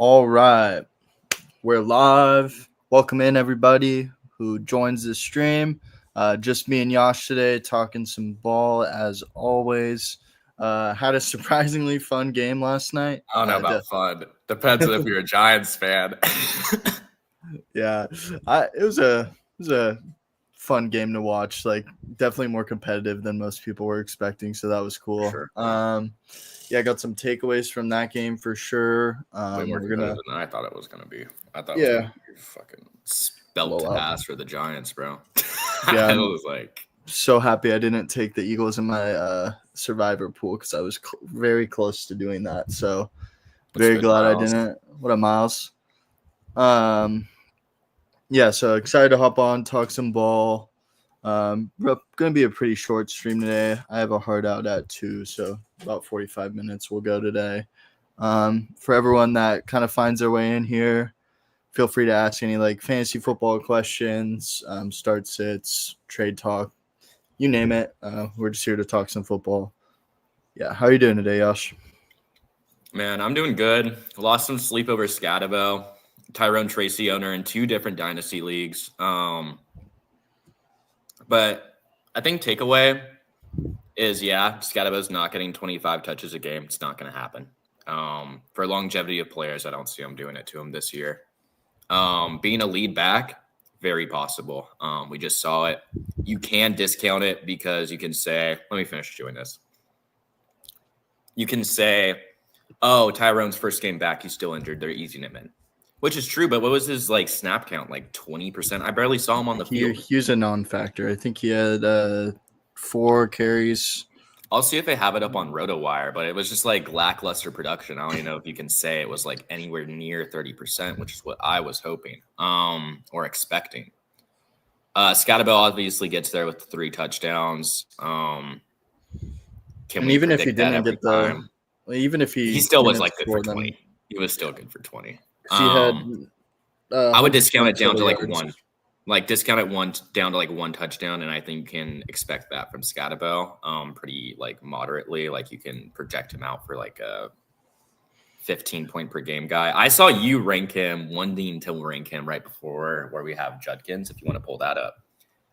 All right, we're live. Welcome in everybody who joins the stream. Just me and Yash today talking some ball as always. Had a surprisingly fun game last night. I don't know about fun. Depends on if you're a Giants fan. Yeah, it was a fun game to watch. Like definitely more competitive than most people were expecting, so that was cool. Sure. Yeah, I got some takeaways from that game for sure. Way more competitive than I thought it was gonna be. I thought it was gonna be fucking spelt ass for the Giants, bro. Yeah, I was like so happy I didn't take the Eagles in my survivor pool because I was very close to doing that. So very glad I didn't. What a Miles. Yeah, so excited to hop on, talk some ball. Gonna be a pretty short stream today. I have a hard out at 2, so about 45 minutes we'll go today. For everyone that kind of finds their way in here, feel free to ask any like fantasy football questions, start sits, trade talk, you name it. We're just here to talk some football. Yeah, how are you doing today, Yash? Man, I'm doing good. Lost some sleep over Scatabo, Tyrone Tracy owner in 2 different dynasty leagues. But I think takeaway is, Scatabo's not getting 25 touches a game. It's not going to happen. For longevity of players, I don't see him doing it to him this year. Being a lead back, very possible. We just saw it. You can discount it because you can say, let me finish doing this. You can say, oh, Tyrone's first game back, he's still injured. They're easing him in. Which is true, but what was his snap count? 20%? I barely saw him on the field. He was a non-factor. I think he had 4 carries. I'll see if they have it up on RotoWire, but it was just lackluster production. I don't even know if you can say it was anywhere near 30%, which is what I was hoping or expecting. Scatabo obviously gets there with 3 touchdowns. Even if he didn't get even if he still was good for 20. He was still good for 20. He had. I would discount it down to 1. Discount it 1 down to 1 touchdown, and I think you can expect that from Scatabo pretty moderately. You can project him out for a 15 point per game guy. I saw you rank him, wanting to rank him right before where we have Judkins, if you want to pull that up.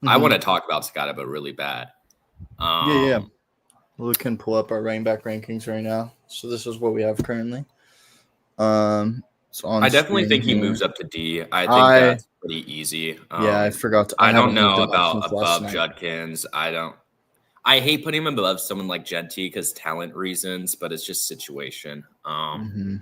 Mm-hmm. I want to talk about Scatabo really bad. Yeah. We can pull up our running back rankings right now. So this is what we have currently. I definitely think he moves up to D. I think that's pretty easy. I forgot. I don't know about above Judkins. I hate putting him above someone like Genty because talent reasons, but it's just situation. I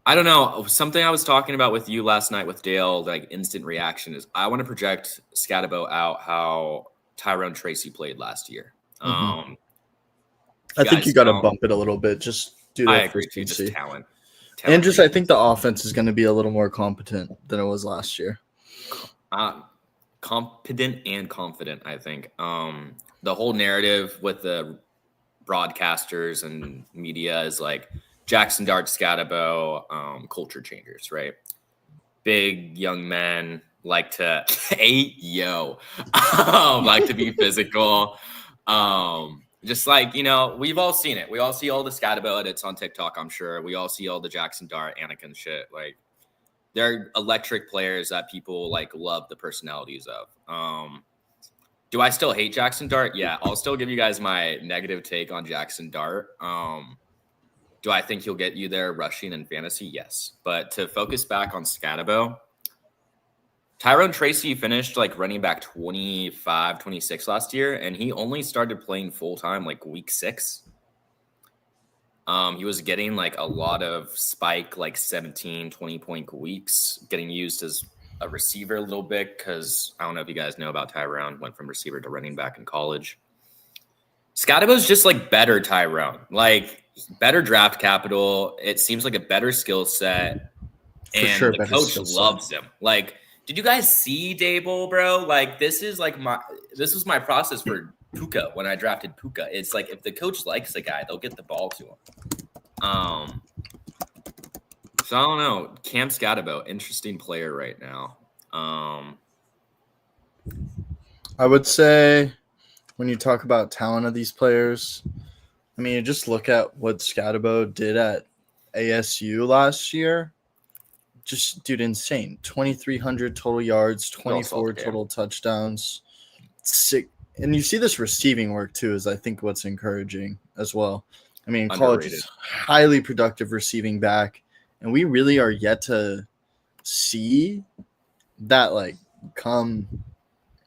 don't know. Something I was talking about with you last night with Dale, instant reaction, is I want to project Scatabo out how Tyrone Tracy played last year. I think you got to bump it a little bit just due to efficiency. Just talent. And just I think the offense is going to be a little more competent than it was last year. Competent and confident, I think. The whole narrative with the broadcasters and media is Jackson Dart, Scatabo, culture changers, right? Big young men like to like to be physical. Just we've all seen it. We all see all the Scatabo edits on TikTok, I'm sure. We all see all the Jackson Dart, Anakin shit. They're electric players that people love the personalities of. Do I still hate Jackson Dart? Yeah, I'll still give you guys my negative take on Jackson Dart. Do I think he'll get you there rushing in fantasy? Yes. But to focus back on Scatabo, Tyrone Tracy finished running back 25, 26 last year, and he only started playing full-time week 6. He was getting a lot of spike 17, 20-point weeks, getting used as a receiver a little bit because I don't know if you guys know about Tyrone, went from receiver to running back in college. Scatabo's just better Tyrone, better draft capital. It seems like a better skill set, and the coach loves him. Did you guys see Dable, bro? This was my process for Puka when I drafted Puka. It's if the coach likes a guy, they'll get the ball to him. So I don't know. Cam Scatabo, interesting player right now. I would say when you talk about talent of these players, I mean, you just look at what Scatabo did at ASU last year. Just, dude, insane. 2,300 total yards, We all saw 24 the game. total touchdowns. Sick. And you see this receiving work too, is I think what's encouraging as well. I mean, college Underrated. is highly productive receiving back, and we really are yet to see that like come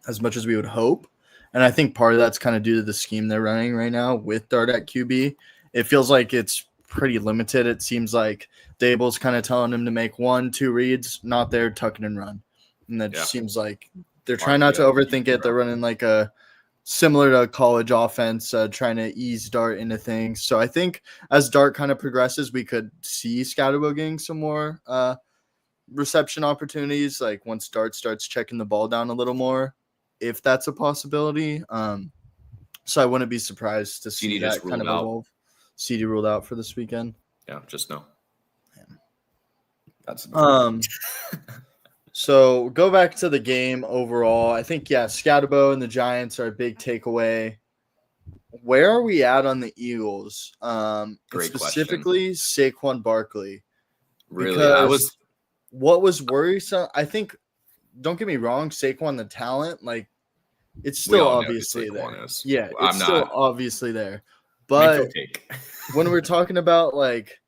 as much as we would hope. And I think part of that's kind of due to the scheme they're running right now with Dart at QB. It feels like it's pretty limited. It seems like Dable's kind of telling him to make 1-2 reads, not there, tuck it and run. And that Yeah. seems like they're trying not to overthink it. They're running like a similar to college offense, trying to ease Dart into things. So I think as Dart kind of progresses, we could see Scatterbo getting some more reception opportunities, like once Dart starts checking the ball down a little more, if that's a possibility. So I wouldn't be surprised to see CD just that kind of ruled out. evolve. CD ruled out for this weekend. Yeah, just no. That's So go back to the game overall. I think, Scatterbo and the Giants are a big takeaway. Where are we at on the Eagles? Great specifically Saquon Barkley. really, Because what was worrisome, I think, don't get me wrong, Saquon, the talent, like, it's still obviously there. Yeah, it's still obviously there. But when we're talking about like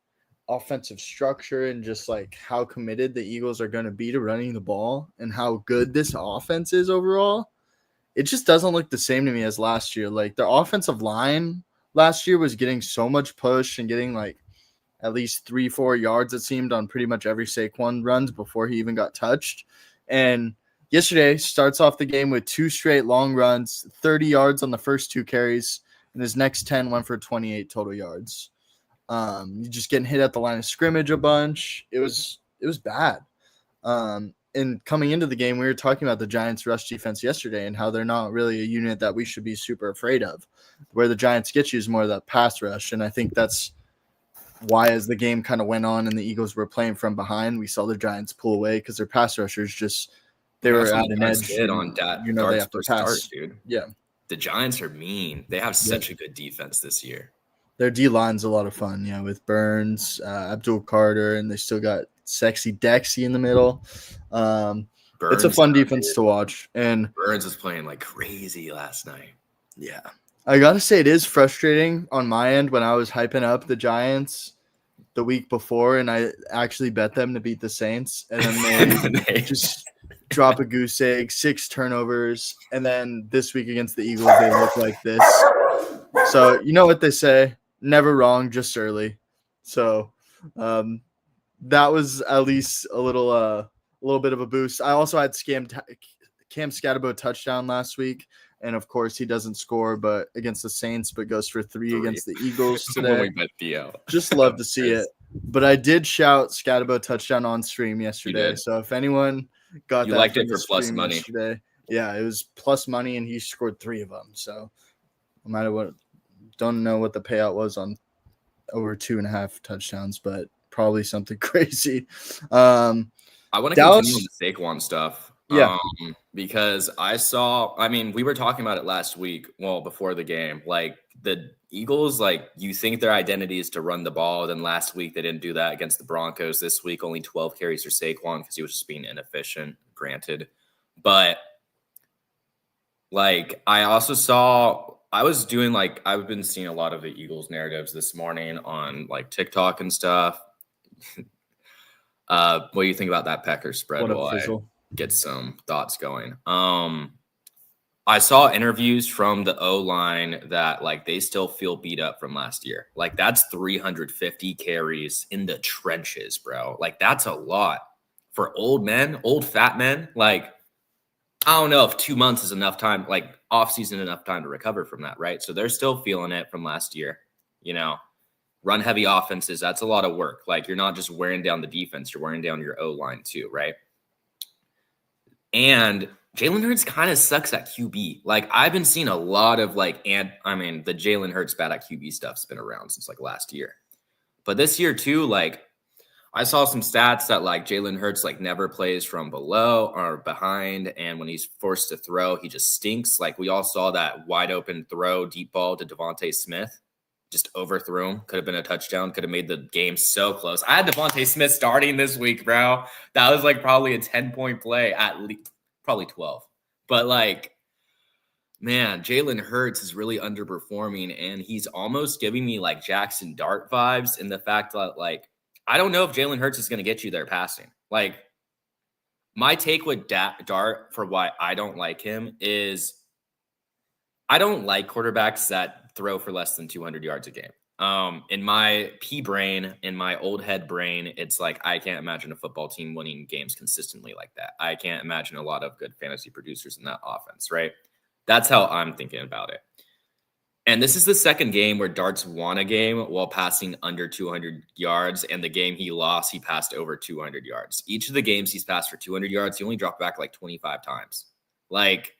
offensive structure and just like how committed the Eagles are going to be to running the ball and how good this offense is overall, it just doesn't look the same to me as last year. Like the offensive line last year was getting so much push and getting like at least 3-4 yards, it seemed, on pretty much every Saquon runs before he even got touched. And yesterday starts off the game with 2 straight long runs, 30 yards on the first 2 carries, and his next 10 went for 28 total yards. You just getting hit at the line of scrimmage a bunch. It was bad. And coming into the game, we were talking about the Giants' rush defense yesterday and how they're not really a unit that we should be super afraid of. Where the Giants get you is more of that pass rush, and I think that's why, as the game kind of went on and the Eagles were playing from behind, we saw the Giants pull away because their pass rushers they were at an edge. On that, they have to pass. Dude. Yeah, the Giants are mean. They have such a good defense this year. Their D line's a lot of fun, with Burns, Abdul Carter, and they still got Sexy Dexy in the middle. It's a fun defense to watch, and Burns was playing like crazy last night. Yeah, I gotta say it is frustrating on my end when I was hyping up the Giants the week before, and I actually bet them to beat the Saints, and then they just drop a goose egg, 6 turnovers, and then this week against the Eagles, they look like this. So you know what they say, never wrong, just early. So that was at least a little bit of a boost. I also had Cam Scatterbo touchdown last week. And of course, he doesn't score, but against the Saints, but goes for 3 against the Eagles today. Just love to see it. But I did shout Scatterbo touchdown on stream yesterday. So if anyone got you that, liked it for plus money yesterday, yeah, it was plus money, and he scored 3 of them. So no matter what, don't know what the payout was on over 2.5 touchdowns, but probably something crazy. I want to continue on the Saquon stuff. Yeah. Because we were talking about it last week, before the game, like the Eagles, like you think their identity is to run the ball. Then last week they didn't do that against the Broncos. This week, only 12 carries for Saquon because he was just being inefficient, granted. But like I've been seeing a lot of the Eagles narratives this morning on like TikTok and stuff. What do you think about that Packers spread? Get some thoughts going. I saw interviews from the O-line that like they still feel beat up from last year. Like that's 350 carries in the trenches, bro. Like that's a lot for old fat men. Like I don't know if 2 months is enough time, like off season enough time to recover from that, right? So they're still feeling it from last year. Run heavy offenses, that's a lot of work. Like you're not just wearing down the defense, you're wearing down your O-line too, right? And Jalen Hurts kind of sucks at QB. Like I've been seeing a lot of the Jalen Hurts bad at QB stuff's been around since like last year. But this year too, like I saw some stats that like Jalen Hurts like never plays from below or behind. And when he's forced to throw, he just stinks. Like we all saw that wide open throw, deep ball to Devontae Smith just overthrew him. Could have been a touchdown. Could have made the game so close. I had Devontae Smith starting this week, bro. That was like probably a 10-point play, at least probably 12. But like, man, Jalen Hurts is really underperforming, and he's almost giving me like Jackson Dart vibes in the fact that like I don't know if Jalen Hurts is going to get you there passing. Like, my take with Dart for why I don't like him is I don't like quarterbacks that throw for less than 200 yards a game. In my P brain, in my old head brain, it's like I can't imagine a football team winning games consistently like that. I can't imagine a lot of good fantasy producers in that offense, right? That's how I'm thinking about it. And this is the second game where Dart's won a game while passing under 200 yards. And the game he lost, he passed over 200 yards. Each of the games he's passed for 200 yards, he only dropped back like 25 times. Like,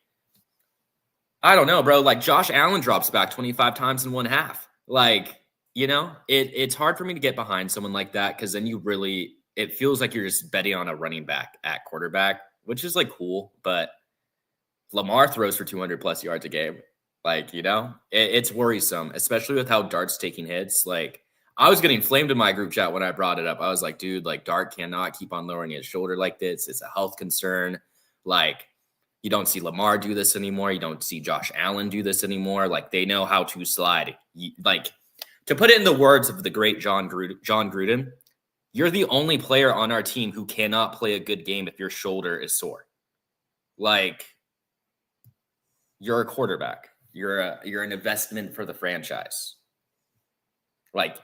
I don't know, bro. Like, Josh Allen drops back 25 times in one half. Like, you know, it's hard for me to get behind someone like that because then it feels like you're just betting on a running back at quarterback, which is like cool. But Lamar throws for 200 plus yards a game. Like, you know, it's worrisome, especially with how Dart's taking hits. Like, I was getting flamed in my group chat when I brought it up. I was like, dude, like, Dart cannot keep on lowering his shoulder like this. It's a health concern. Like, you don't see Lamar do this anymore. You don't see Josh Allen do this anymore. Like, they know how to slide. Like, to put it in the words of the great John Gruden, you're the only player on our team who cannot play a good game if your shoulder is sore. Like, you're a quarterback. You're an investment for the franchise. Like,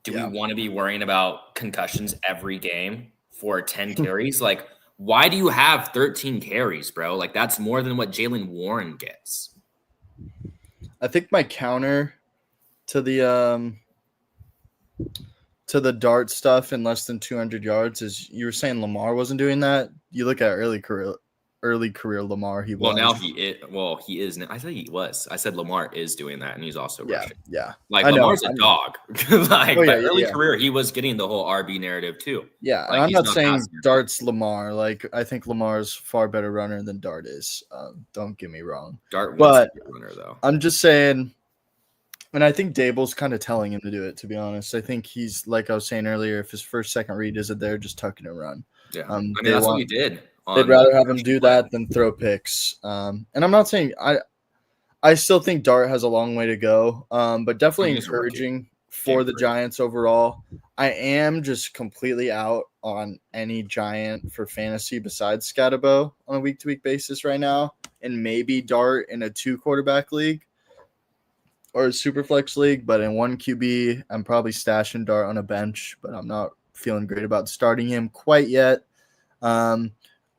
do we want to be worrying about concussions every game for 10 carries? Like, why do you have 13 carries, bro? Like, that's more than what Jaylen Warren gets. I think my counter to the Dart stuff in less than 200 yards is you were saying Lamar wasn't doing that. You look at early career Lamar. He was. Now he is. I said he was. I said Lamar is doing that, and he's also rushing. Yeah. Like, Lamar's a dog. Like, early career, he was getting the whole RB narrative too. Yeah, like, and I'm not saying Dart's Lamar. Like, I think Lamar's far better runner than Dart is. Don't get me wrong. Dart was a runner, though. I'm just saying, and I think Dable's kind of telling him to do it, to be honest. I think he's, like I was saying earlier, if his first, second read isn't there, just tuck and run. Yeah, I mean, that's what he did. They'd rather have him do that than throw picks. And I'm not saying I still think Dart has a long way to go, but definitely encouraging for the Giants overall. I am just completely out on any Giant for fantasy besides Scatterbo on a week-to-week basis right now, and maybe Dart in a 2-quarterback league or a super flex league. But in 1 QB, I'm probably stashing Dart on a bench, but I'm not feeling great about starting him quite yet.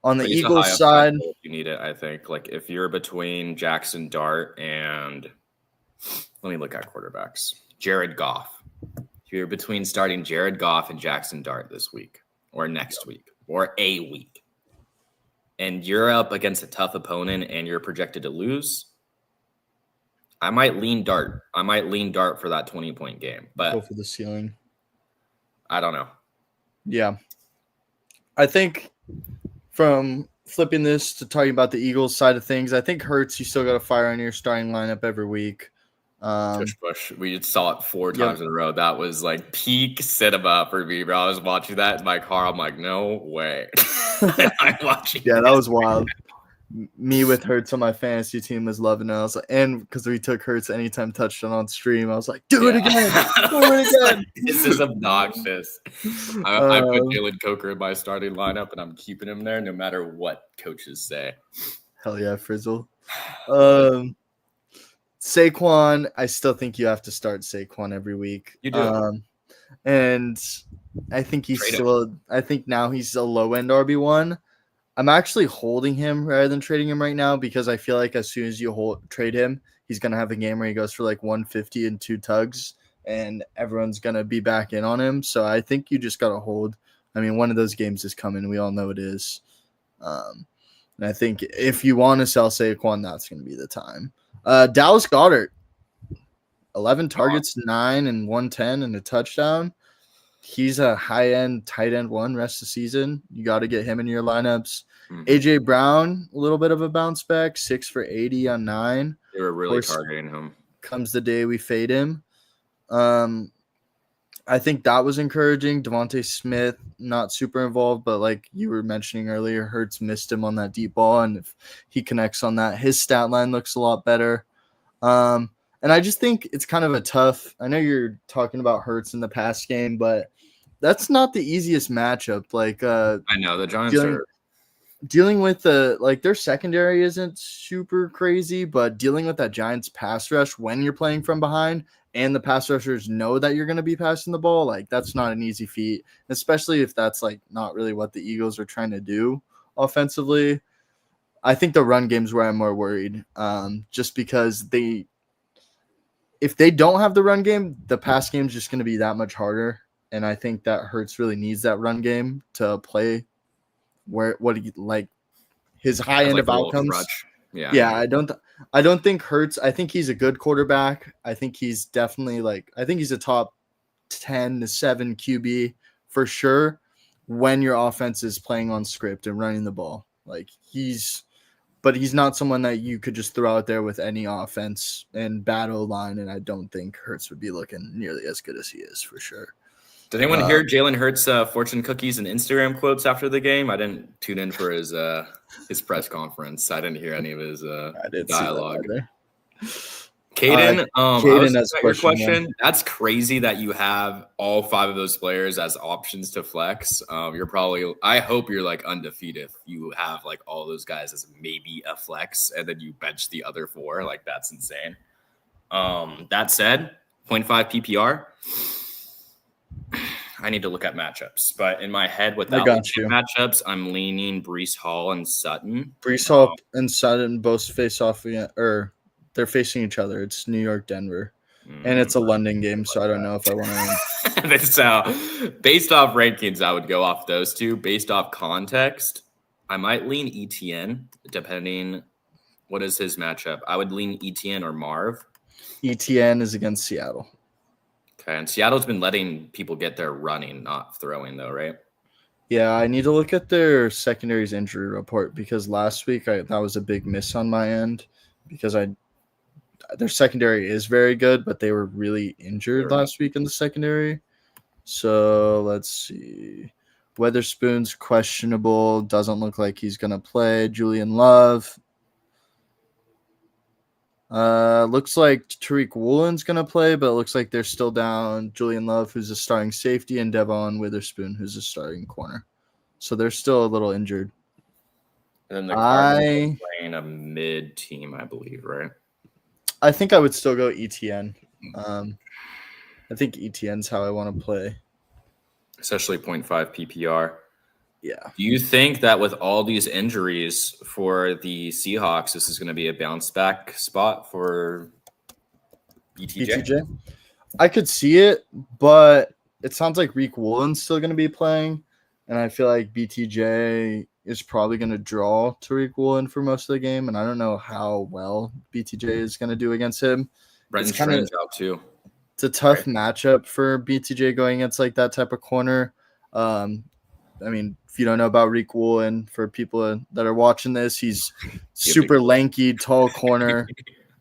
On the Eagles side, you need it, I think. Like, if you're between Jackson Dart and let me look at quarterbacks. Jared Goff. If you're between starting Jared Goff and Jackson Dart this week or next week or a week, and you're up against a tough opponent and you're projected to lose, I might lean Dart. I might lean Dart for that 20-point game. But go for the ceiling. I don't know. Yeah. I think from flipping this to talking about the Eagles side of things, I think Hurts, you still got to fire on your starting lineup every week. Push. We saw it 4 times in a row. That was like peak cinema for me, bro. I was watching that in my car. I'm like, no way. I'm watching. Yeah, that was wild. Me with Hurts on my fantasy team was loving it. I was like, and because we took Hurts anytime touchdown on stream, I was like, do it again. Do it again. This is obnoxious. I put Jalen Coker in my starting lineup, and I'm keeping him there no matter what coaches say. Hell yeah, Frizzle. Saquon, I still think you have to start Saquon every week. You do. And I think I think now he's a low end RB1. I'm actually holding him rather than trading him right now because I feel like as soon as you trade him, he's going to have a game where he goes for like 150 and 2 tugs, and everyone's going to be back in on him. So I think you just got to hold. I mean, one of those games is coming. We all know it is. And I think if you want to sell Saquon, that's going to be the time. Dallas Goedert, 11 targets, 9 and 110 and a touchdown. He's a high-end tight end 1 rest of the season. You got to get him in your lineups. Mm-hmm. A.J. Brown, a little bit of a bounce back, 6 for 80 on 9. They were really targeting him. Comes the day we fade him. I think that was encouraging. Devontae Smith, not super involved, but like you were mentioning earlier, Hurts missed him on that deep ball, and if he connects on that, his stat line looks a lot better. And I just think it's kind of a tough. I know you're talking about Hurts in the past game, but that's not the easiest matchup. Like I know the Giants dealing with their secondary isn't super crazy, but dealing with that Giants pass rush when you're playing from behind and the pass rushers know that you're going to be passing the ball, like that's not an easy feat, especially if that's like not really what the Eagles are trying to do offensively. I think the run game's where I'm more worried, just because if they don't have the run game, the pass game's just going to be that much harder, and I think that Hurts really needs that run game to play his high end of outcomes. Yeah, I don't think Hurts. I think he's a good quarterback. I think he's definitely I think he's a top 10 to 7 QB for sure when your offense is playing on script and running the ball. But he's not someone that you could just throw out there with any offense and bad O-line, and I don't think Hurts would be looking nearly as good as he is for sure. Did anyone hear Jalen Hurts' fortune cookies and Instagram quotes after the game? I didn't tune in for his press conference. I didn't hear any of his dialogue. Caden, Caden has your question. That's crazy that you have all 5 of those players as options to flex. I hope you're like undefeated if you have like all those guys as maybe a flex and then you bench the other 4. Like that's insane. That said, 0.5 PPR. I need to look at matchups, but in my head, without matchups, I'm leaning Breece Hall and Sutton. Breece Hall and Sutton both face off again, or they're facing each other. It's New York, Denver, and it's a London game, so I don't know if I want to. So, based off rankings, I would go off those 2. Based off context, I might lean ETN, depending what is his matchup. I would lean ETN or Marv. ETN is against Seattle. Okay, and Seattle's been letting people get their running, not throwing, though, right? Yeah, I need to look at their secondary's injury report because last week that was a big miss on my end because their secondary is very good, but they were really injured last week in the secondary. So let's see. Weatherspoon's questionable. Doesn't look like he's going to play. Julian Love. Looks like Tariq Woolen's going to play, but it looks like they're still down Julian Love, who's a starting safety, and Devon Witherspoon, who's a starting corner. So they're still a little injured. And then the Cardinals are playing a mid team, I believe, right? I think I would still go ETN. I think ETN's how I want to play. Especially 0.5 PPR. Yeah. Do you think that with all these injuries for the Seahawks, this is going to be a bounce back spot for BTJ? I could see it, but it sounds like Reek Woolen's still going to be playing, and I feel like BTJ is probably going to draw Tariq Woolen for most of the game, and I don't know how well BTJ is going to do against him. Brenton Strange out too. It's a tough matchup for BTJ going against like that type of corner. I mean, if you don't know about Reek Woolen, for people that are watching this, he's super lanky, tall corner,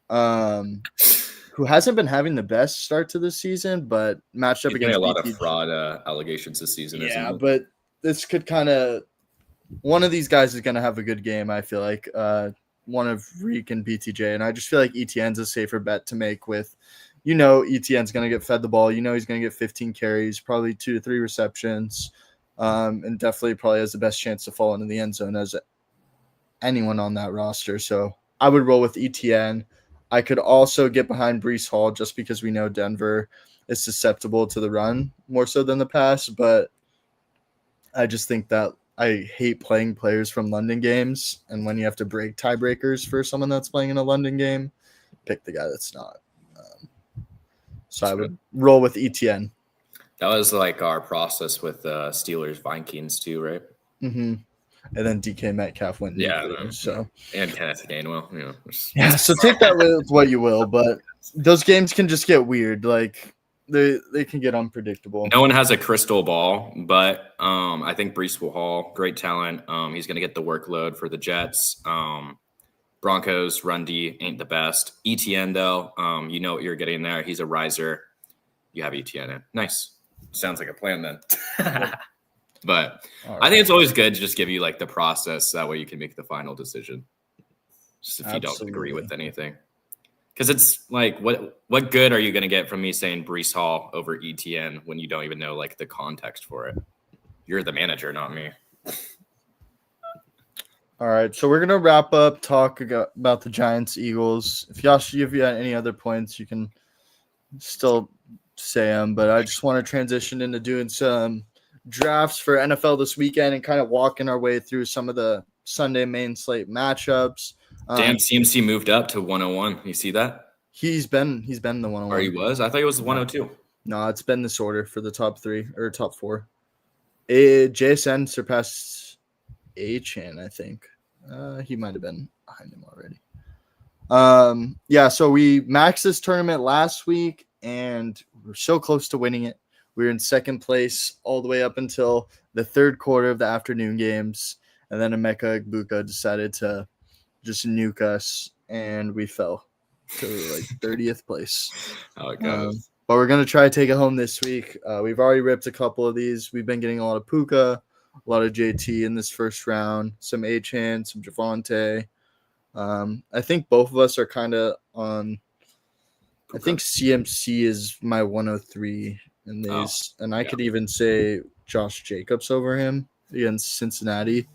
who hasn't been having the best start to the season, but matched up against a lot of fraud allegations this season. Yeah, but this could kind of one of these guys is going to have a good game. I feel like one of Reek and BTJ, and I just feel like ETN's a safer bet to make with. ETN's going to get fed the ball. He's going to get 15 carries, probably 2 to 3 receptions. And definitely probably has the best chance to fall into the end zone as anyone on that roster. So I would roll with ETN. I could also get behind Breece Hall just because we know Denver is susceptible to the run more so than the pass. But I just think that I hate playing players from London games. And when you have to break tiebreakers for someone that's playing in a London game, pick the guy that's not. So I would roll with ETN. That was like our process with Steelers Vikings too, right? Mm-hmm. And then DK Metcalf went. So and Kenneth Gainwell, Yeah, so take that with what you will, but those games can just get weird. Like they can get unpredictable. No one has a crystal ball, but I think Breece Hall, great talent. He's going to get the workload for the Jets. Broncos run D ain't the best. ETN though, you know what you're getting there. He's a riser. you have ETN in. Nice. Sounds like a plan then. But All I think it's always good to just give you like the process. That way you can make the final decision. Just if you don't agree with anything. Because it's like, what good are you going to get from me saying Breece Hall over ETN when you don't even know like the context for it? You're the manager, not me. All right, so we're gonna wrap up talk about the Giants Eagles. If you have any other points, you can still say them. But I just want to transition into doing some drafts for NFL this weekend and kind of walking our way through some of the Sunday main slate matchups. Damn, CMC moved up to 101. You see that? He's been the 101. Or he was? I thought he was the 102. No, it's been this order for the top 3 or top 4. JSN surpassed Achane, I think. He might have been behind him already. Yeah, so we maxed this tournament last week, and we're so close to winning it. We were in second place all the way up until the third quarter of the afternoon games, and then Emeka Egbuka decided to just nuke us, and we fell to like 30th place. How it goes. But we're going to try to take it home this week. We've already ripped a couple of these. We've been getting a lot of Puka, a lot of JT in this first round, some Achane, some Javonte. I think both of us are kind of on – I think CMC is my 103 in these. And I could even say Josh Jacobs over him against Cincinnati.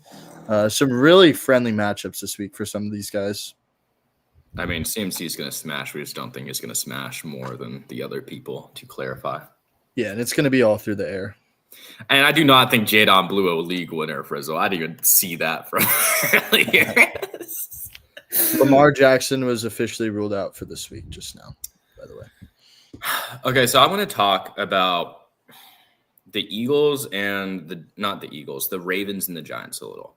Some really friendly matchups this week for some of these guys. I mean, CMC is going to smash. We just don't think he's going to smash more than the other people, to clarify. Yeah, and it's going to be all through the air. And I do not think Jadon blew a league winner, Frizzle. I didn't even see that from earlier. Lamar Jackson was officially ruled out for this week just now, by the way. Okay, so I want to talk about the Eagles and the Ravens and the Giants a little.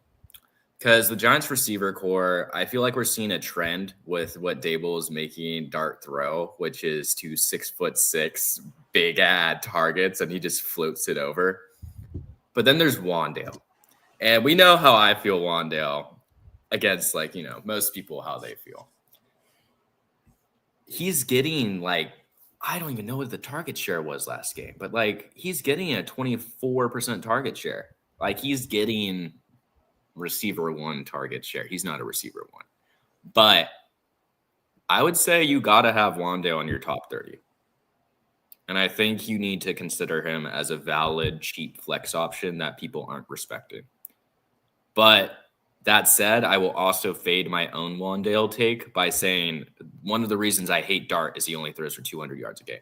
Because the Giants receiver core, I feel like we're seeing a trend with what Dable is making dart throw, which is to 6'6" big ad targets, and he just floats it over. But then there's Wan'Dale. And we know how I feel Wan'Dale against, like, you know, most people, how they feel. He's getting, like, I don't even know what the target share was last game, but, like, he's getting a 24% target share. Like, he's getting receiver 1 target share. He's not a receiver 1. But I would say you got to have Wan'Dale on your top 30. And I think you need to consider him as a valid, cheap flex option that people aren't respecting. But that said, I will also fade my own Wan'Dale take by saying one of the reasons I hate Dart is he only throws for 200 yards a game.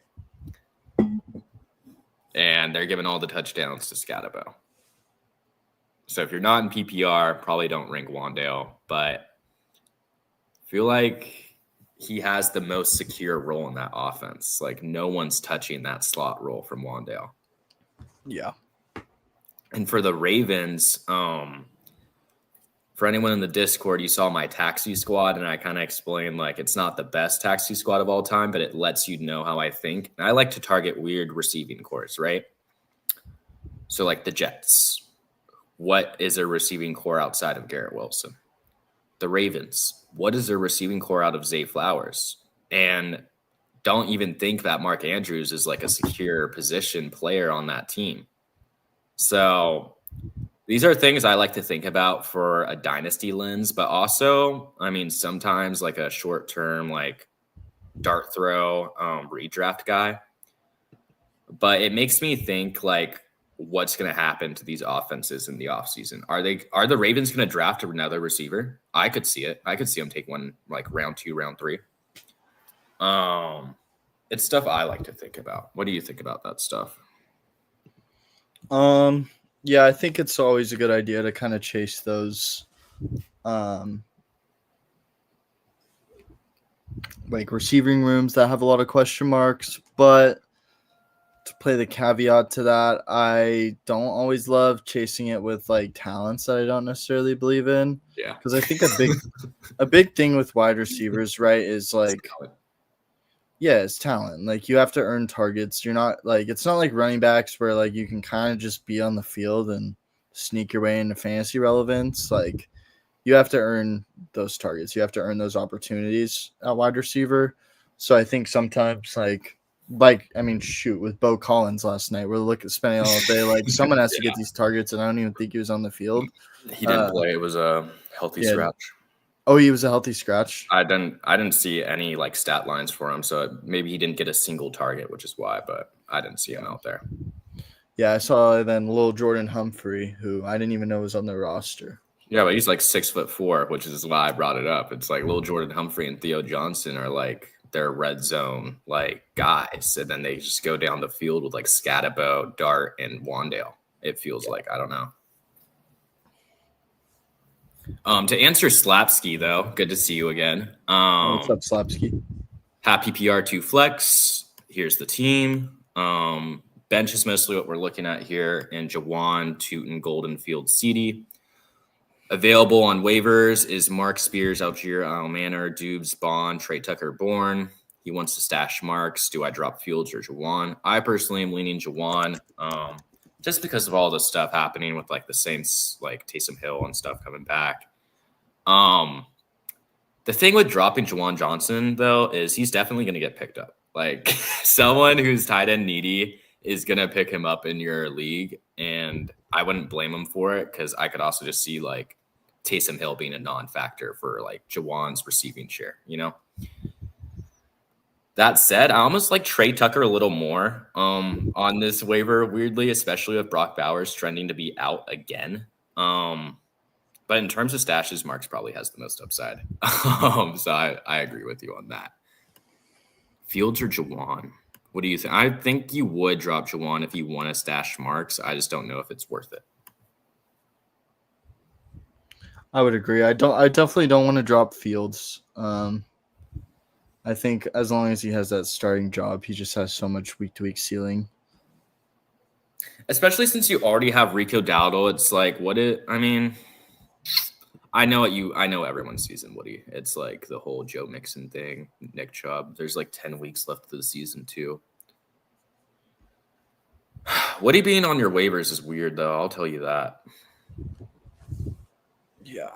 And they're giving all the touchdowns to Scatabo. So if you're not in PPR, probably don't rank Wan'Dale. But I feel like he has the most secure role in that offense. Like, no one's touching that slot role from Wan'Dale. Yeah. And for the Ravens, for anyone in the Discord, you saw my taxi squad, and I kind of explained, like, it's not the best taxi squad of all time, but it lets you know how I think. And I like to target weird receiving cores, right? So, like, the Jets. What is their receiving core outside of Garrett Wilson? The Ravens. What is their receiving core out of Zay Flowers? And don't even think that Mark Andrews is like a secure position player on that team. So these are things I like to think about for a dynasty lens, but also, I mean, sometimes like a short-term, like dart throw redraft guy. But it makes me think, like, what's going to happen to these offenses in the offseason? Are the Ravens going to draft another receiver? I could see it. I could see them take one like round 2, round 3. It's stuff I like to think about. What do you think about that stuff? Yeah, I think it's always a good idea to kind of chase those like receiving rooms that have a lot of question marks, but to play the caveat to that, I don't always love chasing it with like talents that I don't necessarily believe in. Yeah. Because I think a big thing with wide receivers, right, is like, yeah, it's talent. Like, you have to earn targets. You're not like, it's not like running backs where like you can kind of just be on the field and sneak your way into fantasy relevance. Like, you have to earn those targets. You have to earn those opportunities at wide receiver. So I think sometimes like like, I mean, shoot, with Bo Collins last night, we're spending all day. Like, someone has to get these targets, and I don't even think he was on the field. He didn't play. It was a healthy yeah. scratch. Oh, he was a healthy scratch? I didn't see any like stat lines for him, so maybe he didn't get a single target, which is why, but I didn't see him out there. Yeah, I saw then little Jordan Humphrey, who I didn't even know was on the roster. Yeah, but he's like 6'4", which is why I brought it up. It's like little Jordan Humphrey and Theo Johnson are like their red zone like guys, and then they just go down the field with like Scatabo, Dart, and Wandale. It feels like, I don't know. To answer Slapsky though, good to see you again. What's up, Slapsky? Happy PR2 flex. Here's the team. Bench is mostly what we're looking at here in Jawan, Tootin, Goldenfield, CD. Available on waivers is Mark Spears, Algier, Manor, Dubes, Bond, Trey Tucker, Bourne. He wants to stash Marks. Do I drop Fields or Jawan? I personally am leaning Jawan, just because of all the stuff happening with like the Saints, like Taysom Hill and stuff coming back. The thing with dropping Jawan Johnson though is he's definitely going to get picked up. Like someone who's tight end needy is going to pick him up in your league, and I wouldn't blame him for it because I could also just see like Taysom Hill being a non-factor for like Jawan's receiving share, you know? That said, I almost like Trey Tucker a little more on this waiver, weirdly, especially with Brock Bowers trending to be out again. But in terms of stashes, Marks probably has the most upside. So I agree with you on that. Fields or Jawan? What do you think? I think you would drop Jawan if you want to stash Marks. I just don't know if it's worth it. I would agree. I definitely don't want to drop Fields. I think as long as he has that starting job, he just has so much week-to-week ceiling. Especially since you already have Rico Dowdle, it's like I know everyone's season, Woody. It's like the whole Joe Mixon thing, Nick Chubb. There's like 10 weeks left of the season too. Woody being on your waivers is weird though, I'll tell you that. Yeah.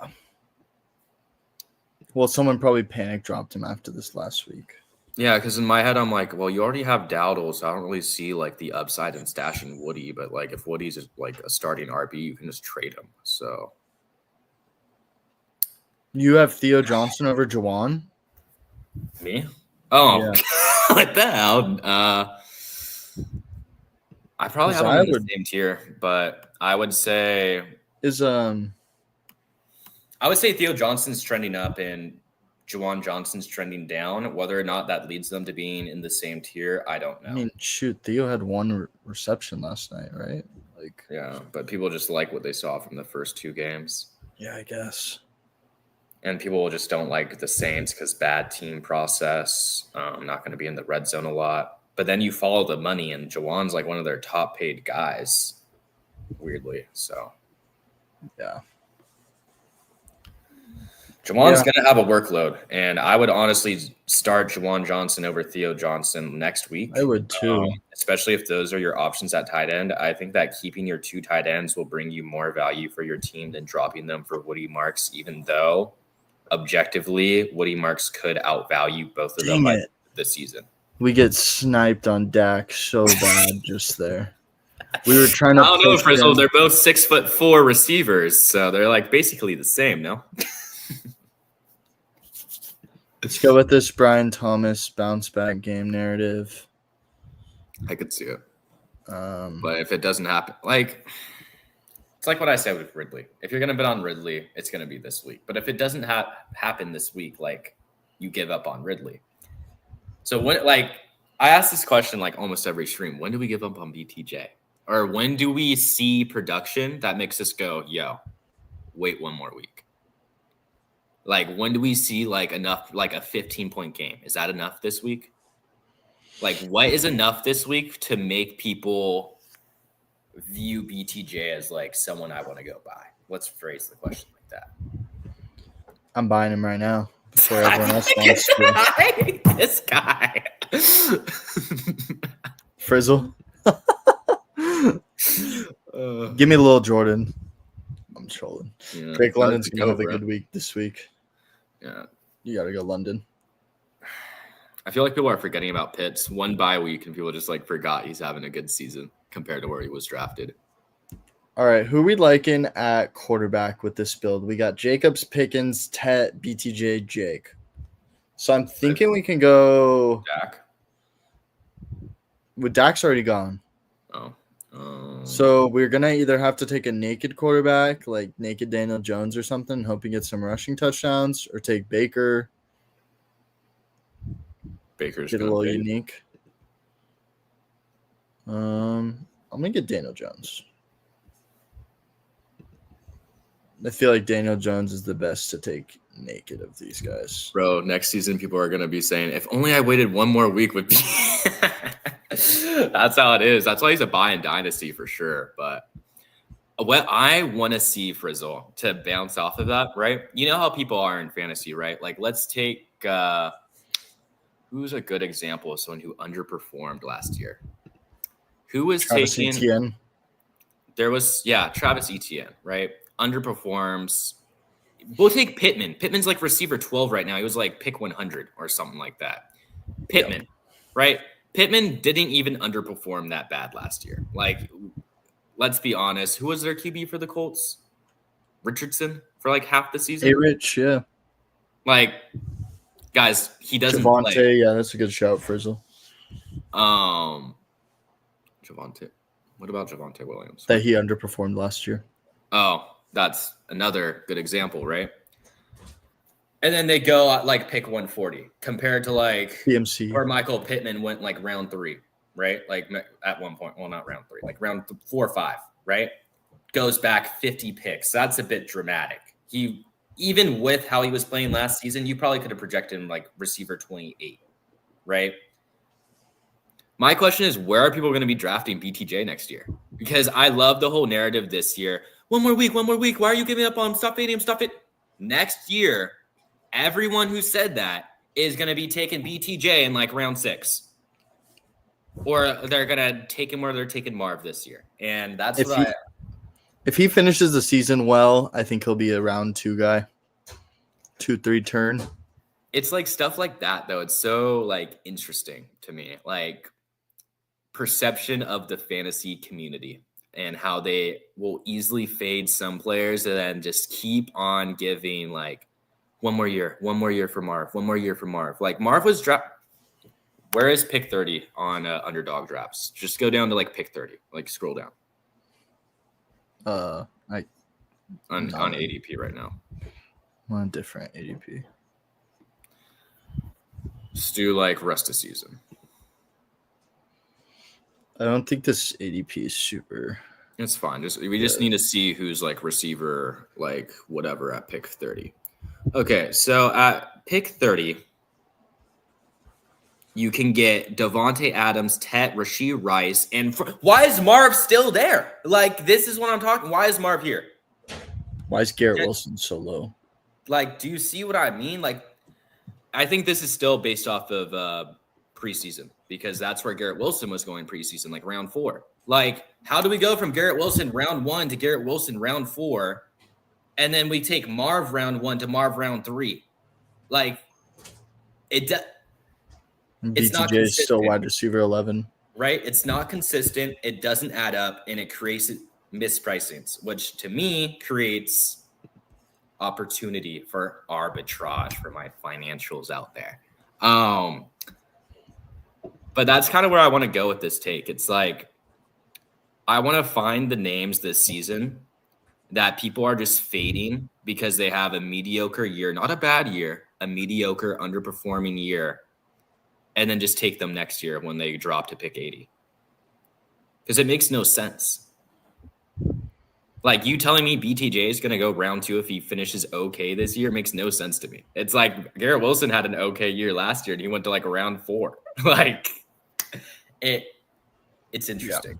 Well, someone probably panic dropped him after this last week. Yeah, because in my head, I'm like, well, you already have Dowdle, so I don't really see like the upside in stashing Woody. But like, if Woody's like a starting RB, you can just trade him. So you have Theo Johnson over Jawan? Me? Oh, yeah. What the hell? I probably have him in the same tier, but I would say I would say Theo Johnson's trending up and Jawan Johnson's trending down. Whether or not that leads them to being in the same tier, I don't know. I mean, shoot, Theo had one reception last night, right? Like, yeah, but people just like what they saw from the first two games. Yeah, I guess. And people just don't like the Saints because bad team process. Not going to be in the red zone a lot. But then you follow the money, and Jawan's like one of their top paid guys, weirdly. So, yeah. Jawan's going to have a workload, and I would honestly start Jawan Johnson over Theo Johnson next week. I would too. Especially if those are your options at tight end. I think that keeping your two tight ends will bring you more value for your team than dropping them for Woody Marks, even though objectively Woody Marks could outvalue both of them this season. We get sniped on Dak so bad just there. We were trying to. I don't know, Frizzle. They're both 6'4" receivers, so they're like basically the same, no? Let's go with this Brian Thomas bounce back game narrative. I could see it. But if it doesn't happen, like it's like what I said with Ridley. If you're gonna bet on Ridley, it's gonna be this week. But if it doesn't happen this week, like you give up on Ridley. So when I ask this question like almost every stream, when do we give up on BTJ? Or when do we see production that makes us go, yo, wait one more week? Like, when do we see like enough, like a 15-point game? Is that enough this week? Like, what is enough this week to make people view BTJ as like someone I want to go buy? Let's phrase the question like that. I'm buying him right now before everyone else wants to. This guy. Frizzle. Give me a little Jordan. I'm trolling. Yeah, Drake London's going to have a good week this week. Yeah. You got to go London. I feel like people are forgetting about Pitts. One bye week, and people just like forgot he's having a good season compared to where he was drafted. All right, who we liking at quarterback with this build? We got Jacobs, Pickens, Tet, BTJ, Jake. So I'm thinking we can go Dak. with Dak's already gone. Oh. So we're gonna either have to take a naked quarterback, like naked Daniel Jones or something, hope he gets some rushing touchdowns, or take Baker. Baker's Get a gonna little pay. unique. I'm gonna get Daniel Jones. I feel like Daniel Jones is the best to take naked of these guys. Bro, next season people are gonna be saying, if only I waited one more week would be that's how it is. That's why he's a buy in dynasty for sure. But what I want to see, Frizzle, to bounce off of that, right? You know how people are in fantasy, right? Like, let's take who's a good example of someone who underperformed last year? Who was Travis taking? Etienne. There was Travis Etienne, right? Underperforms. We'll take Pittman. Pittman's like receiver 12 right now. He was like pick 100 or something like that. Pittman, right? Pittman didn't even underperform that bad last year. Like, let's be honest. Who was their QB for the Colts? Richardson for like half the season. Hey, Rich, yeah. Like, guys, he doesn't Javonte, play. yeah, that's a good shout, Frizzle. Javonte. What about Javonte Williams? That he underperformed last year. Oh, that's another good example, right? And then they go at like pick 140 compared to like PMC. where Michael Pittman went like round 3, right? Like at one point, well, not round 3, like round 4 or 5, right? Goes back 50 picks. That's a bit dramatic. He, even with how he was playing last season, you probably could have projected him like receiver 28, right? My question is, where are people going to be drafting BTJ next year? Because I love the whole narrative this year. One more week. Why are you giving up on him? Stop fading him. Stop it. Next year, everyone who said that is going to be taking BTJ in like round 6. Or they're going to take him where they're taking Marv this year. And that's if he finishes the season well, I think he'll be a round 2 guy. 2-3 turn. It's like stuff like that, though. It's so like interesting to me. Like perception of the fantasy community and how they will easily fade some players and then just keep on giving like one more year for Marv. Like Marv was drafted. Where is pick 30 on underdog drafts? Just go down to like pick 30, like scroll down. On ADP right now. One different ADP. Just do like rest of season. I don't think this ADP is super. It's fine. We just need to see who's like receiver, like whatever at pick 30. Okay, so at pick 30, you can get Devontae Adams, Tet, Rashee Rice, and why is Marv still there? Like, this is what I'm talking. Why is Marv here? Why is Garrett Wilson so low? Like, do you see what I mean? Like, I think this is still based off of preseason because that's where Garrett Wilson was going preseason, like round 4. Like, how do we go from Garrett Wilson round 1 to Garrett Wilson round 4, and then we take Marv round 1 to Marv round 3? Like, it's not BTJ is still wide receiver 11. Right? It's not consistent. It doesn't add up, and it creates mispricings, which to me creates opportunity for arbitrage for my financials out there. But that's kind of where I want to go with this take. It's like, I want to find the names this season that people are just fading because they have a mediocre year, not a bad year, a mediocre underperforming year, and then just take them next year when they drop to pick 80. Because it makes no sense. Like, you telling me BTJ is going to go round 2 if he finishes okay this year makes no sense to me. It's like Garrett Wilson had an okay year last year and he went to like round 4. Like, it's interesting. Yeah.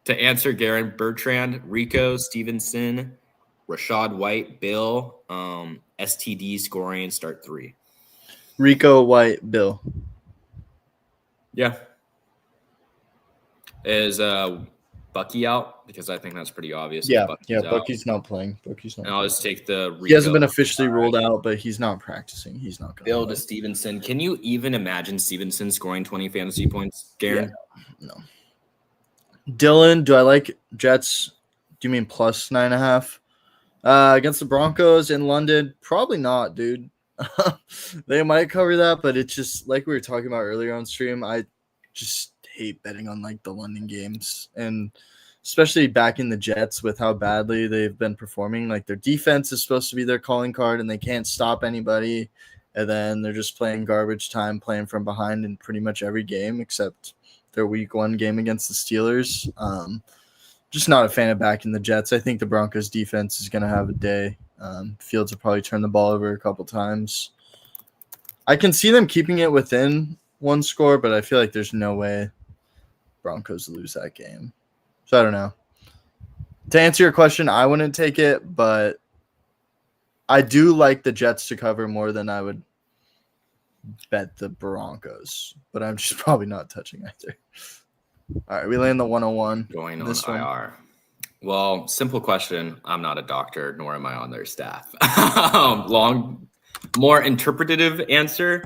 To answer Garen Bertrand, Rico, Stevenson, Rashad White, Bill, STD scoring, start 3. Rico, White, Bill. Yeah. Is Bucky out because I think that's pretty obvious. Yeah, Bucky's out. Bucky's not playing. And I'll just take the He hasn't been Rico. officially ruled out, but he's not practicing. He's not going Bill to Stevenson. Can you even imagine Stevenson scoring 20 fantasy points, Garen? Yeah, no. Dylan, do I like Jets? Do you mean plus 9.5? Against the Broncos in London? Probably not, dude. They might cover that, but it's just like we were talking about earlier on stream. I just hate betting on like the London games, and especially backing the Jets with how badly they've been performing. Like their defense is supposed to be their calling card, and they can't stop anybody. And then they're just playing garbage time, playing from behind in pretty much every game except their week 1 game against the Steelers. Just not a fan of backing the Jets. I think the Broncos defense is going to have a day. Fields will probably turn the ball over a couple times. I can see them keeping it within 1 score, but I feel like there's no way Broncos lose that game. So I don't know. To answer your question, I wouldn't take it, but I do like the Jets to cover more than I would bet the Broncos. But I'm just probably not touching either. All right, we land the 101. Going on IR. Well, simple question. I'm not a doctor, nor am I on their staff. More interpretative answer.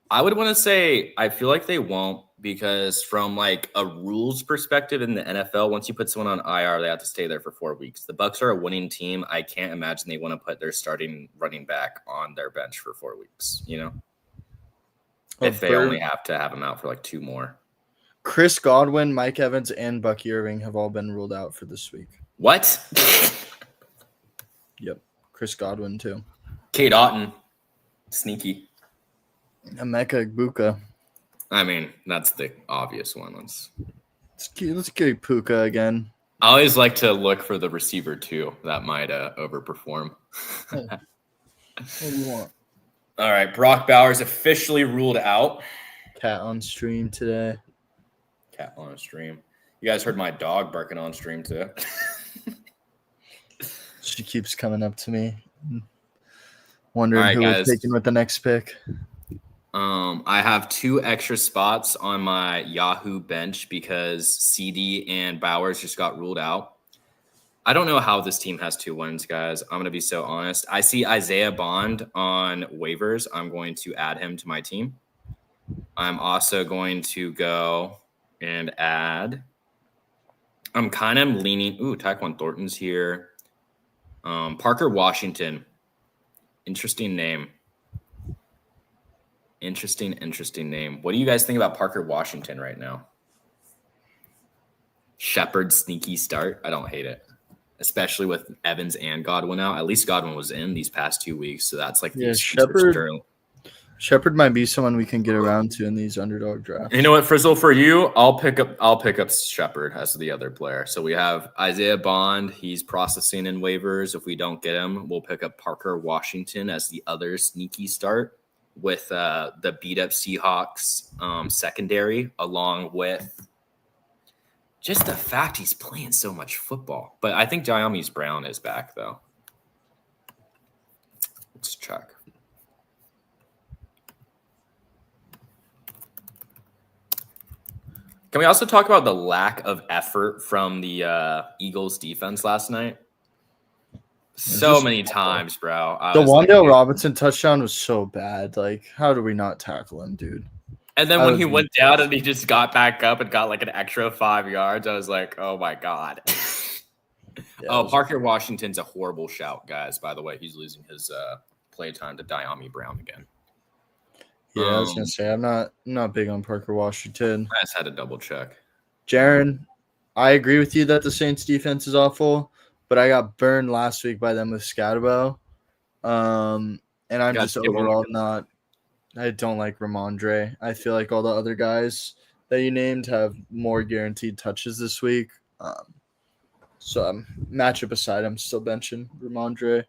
I would want to say I feel like they won't, because from like a rules perspective in the NFL, once you put someone on IR, they have to stay there for 4 weeks. The Bucs are a winning team. I can't imagine they want to put their starting running back on their bench for 4 weeks, if they only have to have him out for like 2 more. Chris Godwin, Mike Evans, and Bucky Irving have all been ruled out for this week. What? Yep. Chris Godwin, too. Kate Otten. Sneaky. Emeka Egbuka. I mean, that's the obvious one. Let's get Puka again. I always like to look for the receiver, too. That might overperform. What do you want? All right. Brock Bowers officially ruled out. Cat on stream today. Cat on stream. You guys heard my dog barking on stream too. She keeps coming up to me, wondering who we're taking with the next pick. I have 2 extra spots on my Yahoo bench because CD and Bowers just got ruled out. I don't know how this team has 2 wins, guys. I'm going to be so honest. I see Isaiah Bond on waivers. I'm going to add him to my team. I'm also going to go and add. I'm kind of leaning. Tyquan Thornton's here. Parker Washington. Interesting name. Interesting name. What do you guys think about Parker Washington right now? Shepard sneaky start. I don't hate it, especially with Evans and Godwin out. At least Godwin was in these past 2 weeks, so that's like Shepard might be someone we can get around to in these underdog drafts. You know what, Frizzle, for you, I'll pick up Shepard as the other player. So we have Isaiah Bond. He's processing in waivers. If we don't get him, we'll pick up Parker Washington as the other sneaky start with the beat up Seahawks secondary, along with just the fact he's playing so much football. But I think Diamis Brown is back though. Let's check. Can we also talk about the lack of effort from the Eagles defense last night? So many times, bro. The Wan'Dale Robinson touchdown was so bad. Like, how do we not tackle him, dude? And then when he went down and he just got back up and got like an extra 5 yards, I was like, oh my God. Parker Washington's a horrible shout, guys. By the way, he's losing his play time to Diami Brown again. Yeah, I was gonna say I'm not big on Parker Washington. I just had to double check. Jaron, I agree with you that the Saints defense is awful, but I got burned last week by them with Scatabo. And I'm just overall not. I don't like Ramondre. I feel like all the other guys that you named have more guaranteed touches this week. So matchup aside, I'm still benching Ramondre.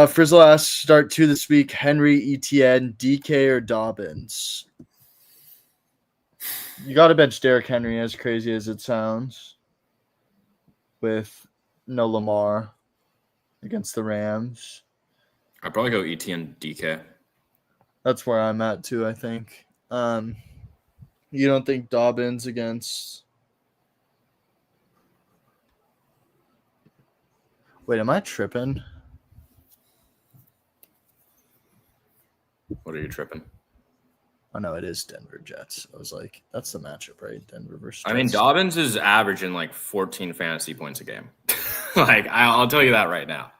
Frizzle asks, start 2 this week, Henry, Etienne, DK, or Dobbins? You got to bench Derrick Henry, as crazy as it sounds, with no Lamar against the Rams. I'd probably go Etienne, DK. That's where I'm at, too, I think. You don't think Dobbins against Wait, am I tripping? What are you tripping? Oh no, it is Denver Jets. I was like, that's the matchup, right? Denver versus Jets. I mean, Dobbins is averaging like 14 fantasy points a game. Like, I'll tell you that right now.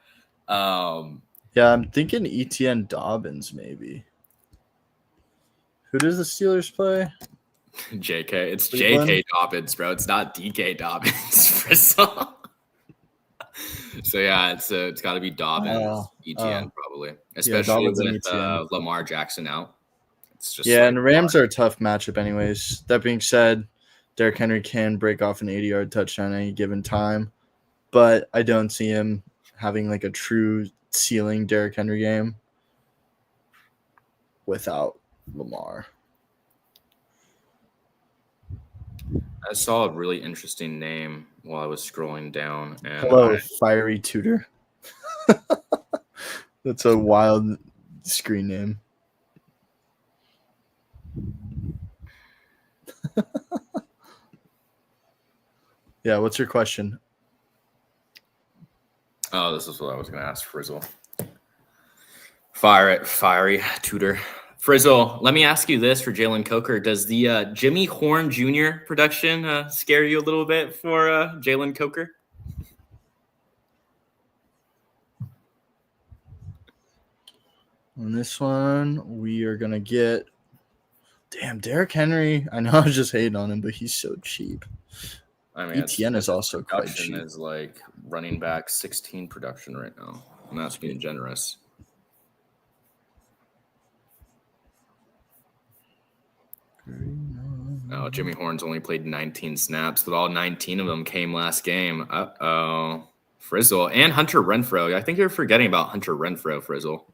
Yeah, I'm thinking ETN Dobbins maybe. Who does the Steelers play? JK. It's Cleveland? JK Dobbins, bro. It's not DK Dobbins. Frizzle. So yeah, it's got to be Dobbins, ETN probably, especially Dobbins and with ETN. Lamar Jackson out. It's just Yeah, like, and the Rams are a tough matchup anyways. That being said, Derrick Henry can break off an 80-yard touchdown at any given time, but I don't see him having like a true ceiling Derrick Henry game without Lamar. I saw a really interesting name while I was scrolling down. And Hello, Fiery Tutor. That's a wild screen name. Yeah, what's your question? Oh, this is what I was going to ask Frizzle. Fiery Tutor. Frizzle, let me ask you this for Jalen Coker. Does the Jimmy Horn Jr. production scare you a little bit for Jalen Coker? On this one, we are going to get – damn, Derrick Henry. I know I was just hating on him, but he's so cheap. I mean, ETN is also quite cheap. Production is like running back 16 production right now, and that's being generous. Oh, Jimmy Horn's only played 19 snaps, but all 19 of them came last game. Uh-oh. Frizzle and Hunter Renfrow. I think you're forgetting about Hunter Renfrow, Frizzle.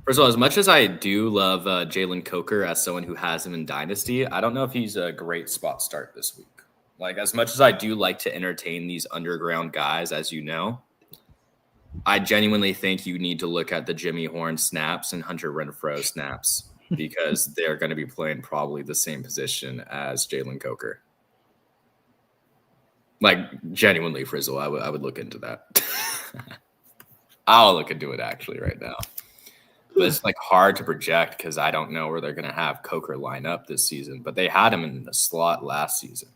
Frizzle, as much as I do love Jalen Coker as someone who has him in Dynasty, I don't know if he's a great spot start this week. Like, as much as I do like to entertain these underground guys, as you know, I genuinely think you need to look at the Jimmy Horn snaps and Hunter Renfrow snaps because they're going to be playing probably the same position as Jalen Coker. Like, genuinely, Frizzle, I would look into that. I'll look into it actually right now. But it's like hard to project because I don't know where they're going to have Coker line up this season. But they had him in the slot last season.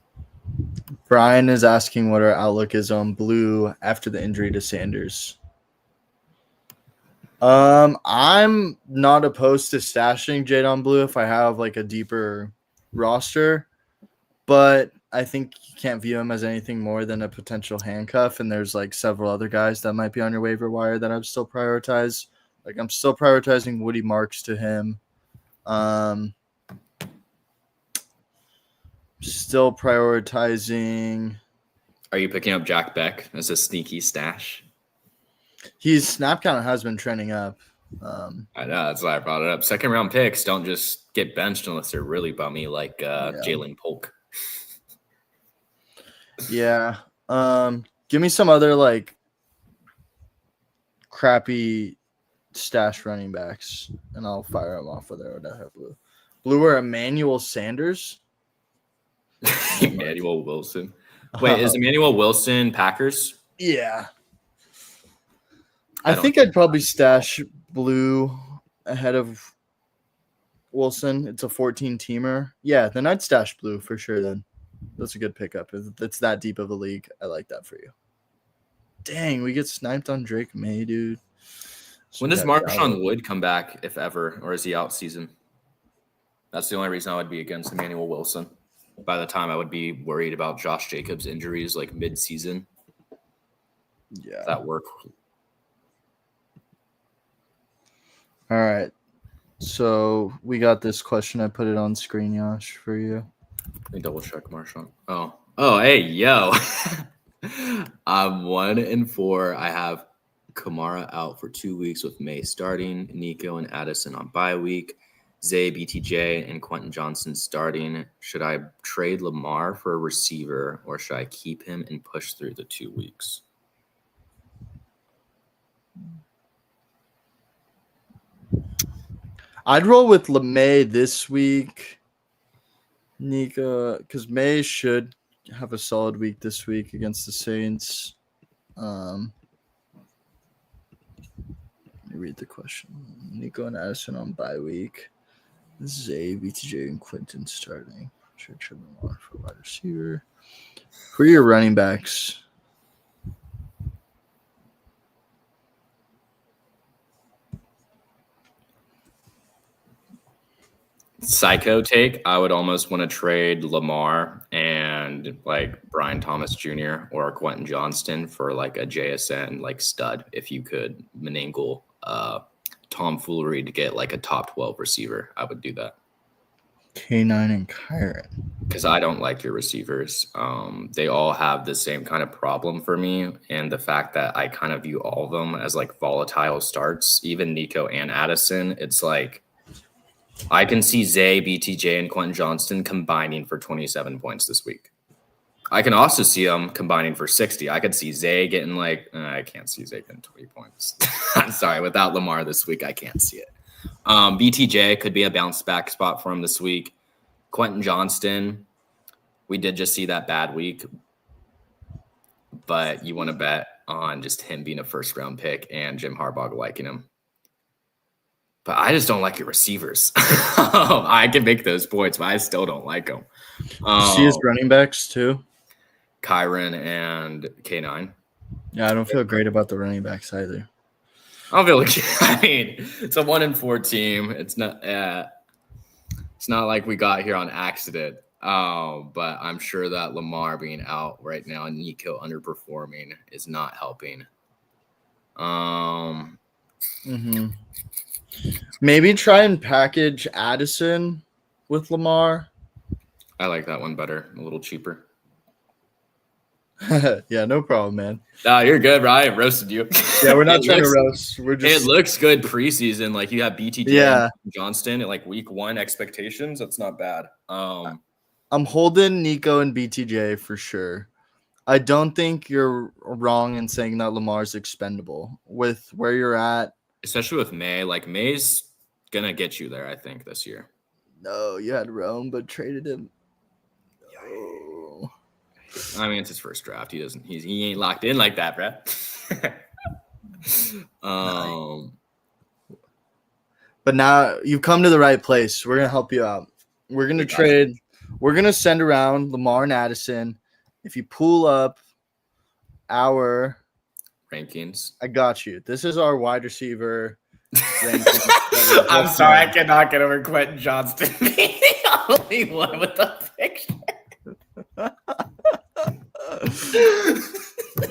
Brian is asking what our outlook is on Blue after the injury to Sanders. I'm not opposed to stashing Jadon Blue if I have like a deeper roster, but I think you can't view him as anything more than a potential handcuff. And there's like several other guys that might be on your waiver wire that I'm still prioritize. Like I'm still prioritizing Woody Marks to him. Still prioritizing. Are you picking up Jack Beck as a sneaky stash? His snap count has been trending up. I know, that's why I brought it up. Second round picks don't just get benched unless they're really bummy, like Jalen Polk. Yeah. Give me some other like crappy stash running backs, and I'll fire them off with Arrowhead Blue. Blue or Emmanuel Sanders? Emmanuel Wilson. Wait, is Emmanuel Wilson Packers? Yeah. I think I'd probably stash Blue ahead of Wilson. It's a 14-teamer. Yeah, then I'd stash Blue for sure then. That's a good pickup. If it's that deep of a league, I like that for you. Dang, we get sniped on Drake May, dude. When does Marshawn Wood come back, if ever, or is he out season? That's the only reason I would be against Emmanuel Wilson. By the time I would be worried about Josh Jacobs' injuries like mid-season. Yeah. Does that work? All right. So we got this question. I put it on screen, Yash, for you. Let me double check Marshawn. Oh, hey, yo. I'm 1-4. I have Kamara out for 2 weeks with May starting, Nico and Addison on bye week, Zay, BTJ, and Quentin Johnson starting. Should I trade Lamar for a receiver, or should I keep him and push through the 2 weeks? I'd roll with LeMay this week, Nico, because May should have a solid week this week against the Saints. Let me read the question. Nico and Addison on bye week. Zay, BTJ, and Quinton starting. Church and Lamar for wide receiver. For your running backs, Psycho take, I would almost want to trade Lamar and like Brian Thomas Jr. or Quentin Johnston for like a JSN like stud if you could manangle tomfoolery to get like a top 12 receiver. I would do that. K9 and Kyron. Because I don't like your receivers. They all have the same kind of problem for me. And the fact that I kind of view all of them as like volatile starts, even Nico and Addison, it's like I can see Zay, BTJ, and Quentin Johnston combining for 27 points this week. I can also see them combining for 60. I could see Zay getting like, I can't see Zay getting 20 points. I'm sorry. Without Lamar this week, I can't see it. BTJ could be a bounce back spot for him this week. Quentin Johnston, we did just see that bad week, but you want to bet on just him being a first round pick and Jim Harbaugh liking him. But I just don't like your receivers. I can make those points, but I still don't like them. See his running backs too? Kyron and K9. Yeah, I don't feel great about the running backs either. I don't feel like I mean, it's a 1-4 team. It's not like we got here on accident. But I'm sure that Lamar being out right now and Nico underperforming is not helping. Maybe try and package Addison with Lamar. I like that one better, a little cheaper. Yeah, no problem, man. No, you're good, bro. I roasted you. Yeah, we're not trying to roast. We're just. It looks good preseason. Like you have BTJ and Johnston at like week 1 expectations. That's not bad. I'm holding Nico and BTJ for sure. I don't think you're wrong in saying that Lamar's expendable with where you're at. Especially with May. Like May's gonna get you there, I think, this year. No, you had Rome, but traded him. I mean, it's his first draft. He ain't locked in like that, bro. But now you've come to the right place. We're gonna help you out. We're gonna trade. We're gonna send around Lamar and Addison. If you pull up our rankings, I got you. This is our wide receiver rankings. I'm sorry, I cannot get over Quentin Johnston being the only one with the picture.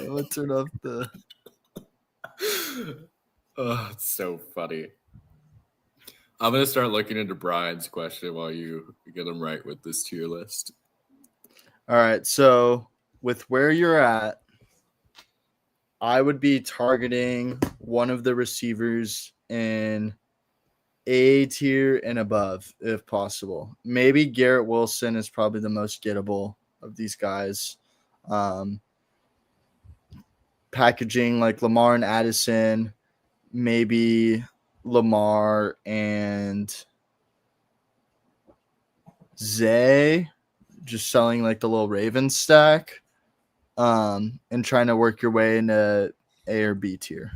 Let's turn off the. Oh, it's so funny. I'm gonna start looking into Brian's question while you get him right with this tier list. All right, so with where you're at, I would be targeting one of the receivers in A tier and above, if possible. Maybe Garrett Wilson is probably the most gettable of these guys. Packaging like Lamar and Addison, maybe Lamar and Zay, just selling like the little Ravens stack, and trying to work your way into A or B tier,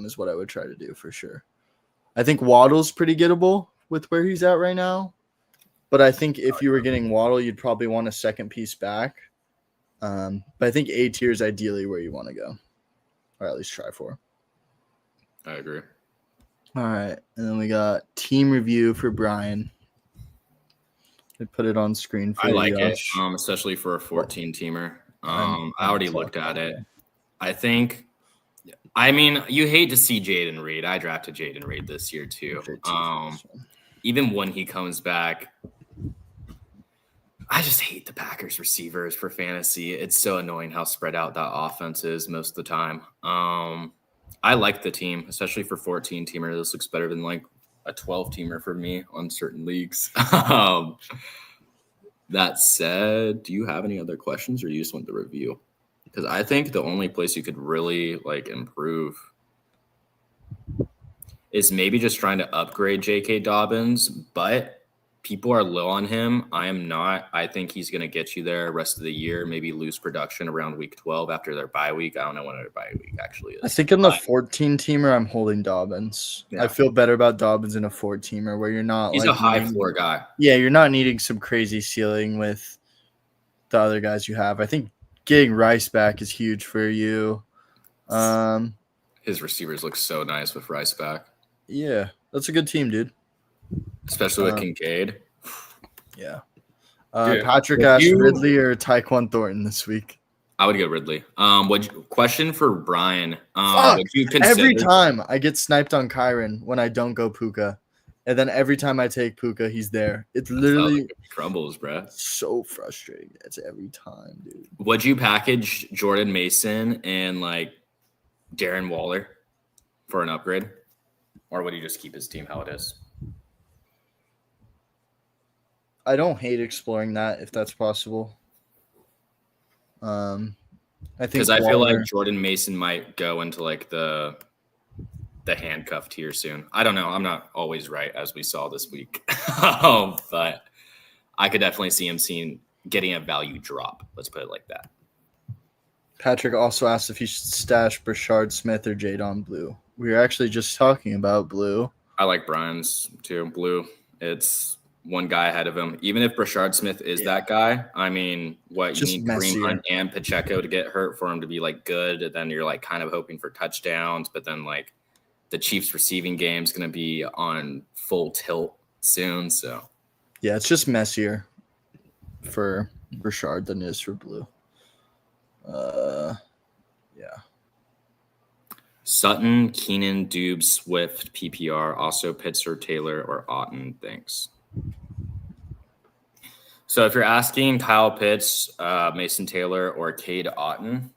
is what I would try to do for sure. I think Waddle's pretty gettable with where he's at right now, but I think if you were getting Waddle, you'd probably want a second piece back. But I think A tier is ideally where you want to go, or at least try for. I agree. All right, and then we got team review for Brian. I put it on screen for I you. like it, especially for a 14-teamer. I already looked at it. I think, I mean, you hate to see Jaden Reed. I drafted Jaden Reed this year too. Even when he comes back, I just hate the Packers receivers for fantasy. It's so annoying how spread out that offense is most of the time. I like the team, especially for 14-teamer. This looks better than like a 12-teamer for me on certain leagues. That said, do you have any other questions or you just want the review? Because I think the only place you could really like improve is maybe just trying to upgrade J.K. Dobbins, but people are low on him. I am not. I think he's going to get you there rest of the year, maybe lose production around week 12 after their bye week. I don't know when their bye week actually is. I think in the 14-teamer, I'm holding Dobbins. Yeah. I feel better about Dobbins in a 4-teamer where you're not He's like a high needing- floor guy. Yeah, you're not needing some crazy ceiling with the other guys you have. I think getting Rice back is huge for you. His receivers look so nice with Rice back, Yeah, that's a good team, dude. especially with Kincaid. Yeah. Dude, Patrick if asked you- Ridley or Tyquan Thornton this week. I would go Ridley. Question for Brian. Fuck, Would you consider Every time I get sniped on Kyron when I don't go Puka. And then every time I take Puka, he's there. It's literally crumbles, bro? so frustrating. It's every time, dude. Would you package Jordan Mason and like Darren Waller for an upgrade, or would you just keep his team how it is? I don't hate exploring that if that's possible. I think Because I feel Waller- like Jordan Mason might go into like the handcuff tier soon. I don't know. I'm not always right, as we saw this week, but I could definitely see him getting a value drop. Let's put it like that. Patrick also asked if he should stash Brashard Smith or Jadon Blue. We were actually just talking about Blue. I like Brian's too. Blue. It's one guy ahead of him. Even if Brashard Smith is that guy, I mean, what Just you need messier. Kareem Hunt and Pacheco to get hurt for him to be like good. And then you're like kind of hoping for touchdowns, but then like the Chiefs receiving game is going to be on full tilt soon. So Yeah, it's just messier for Brashard than it is for Blue. Yeah. Sutton, Keenan, Dubes, Swift, PPR, also Pitzer, Taylor, or Otten. Thanks. So if you're asking Kyle Pitts, Mason Taylor, or Cade Otten,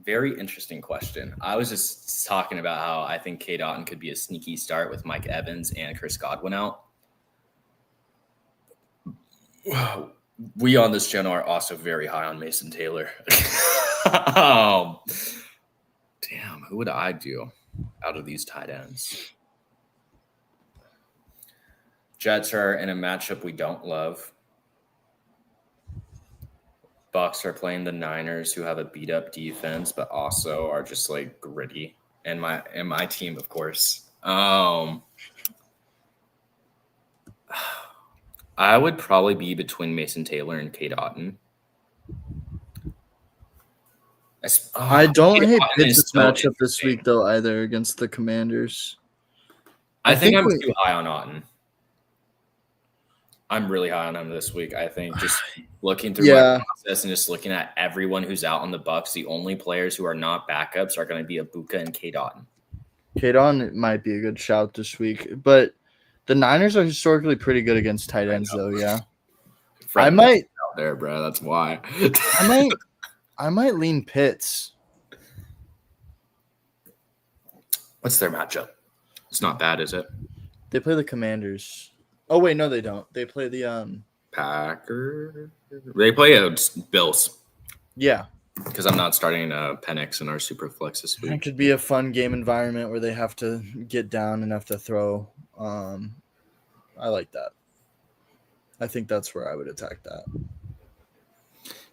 very interesting question. I was just talking about how I think Cade Otten could be a sneaky start with Mike Evans and Chris Godwin out. We on this channel are also very high on Mason Taylor. Damn, who would I do out of these tight ends? Jets are in a matchup we don't love. Bucks are playing the Niners, who have a beat up defense, but also are just like gritty. And my team, of course. I would probably be between Mason Taylor and Cade Otten. I don't Cade hate Otten is Pitts' so matchup this interesting. week, though, either against the Commanders. I think I'm we- too high on Otten. I'm really high on him this week. I think just looking through Yeah. my process and just looking at everyone who's out on the Bucks, the only players who are not backups are going to be Ibuka and Cade Otten. Kadon might be a good shout this week, but the Niners are historically pretty good against tight ends, know. though. Yeah, Fred I might, out there, bro. That's why. I might lean Pitts. What's their matchup? It's not bad, is it? They play the Commanders. Oh wait, no, they don't. They play the Packers. They play Bills Yeah, because I'm not starting Penix in our super flex this it week. could be a fun game environment where they have to get down and have to throw. I like that. I think that's where I would attack that.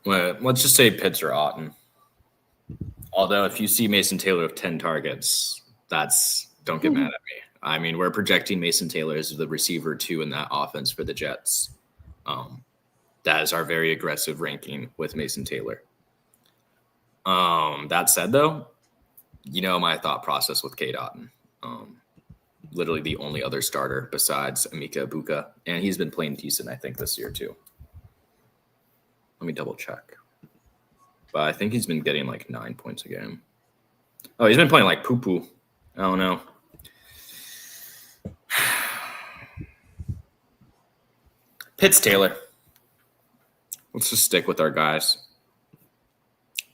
Well, let's just say Pitts or Otten. Although if you see Mason Taylor with 10 targets, don't get mad at me. I mean, we're projecting Mason Taylor as the receiver 2 in that offense for the Jets. That is our very aggressive ranking with Mason Taylor. That said, though, you know my thought process with Cade Otten. Literally the only other starter besides Emeka Ibuka. And he's been playing decent, I think, this year too. Let me double check. But I think he's been getting like 9 points a game. Oh, he's been playing like poo-poo. I don't know. Pitts Taylor. Let's just stick with our guys.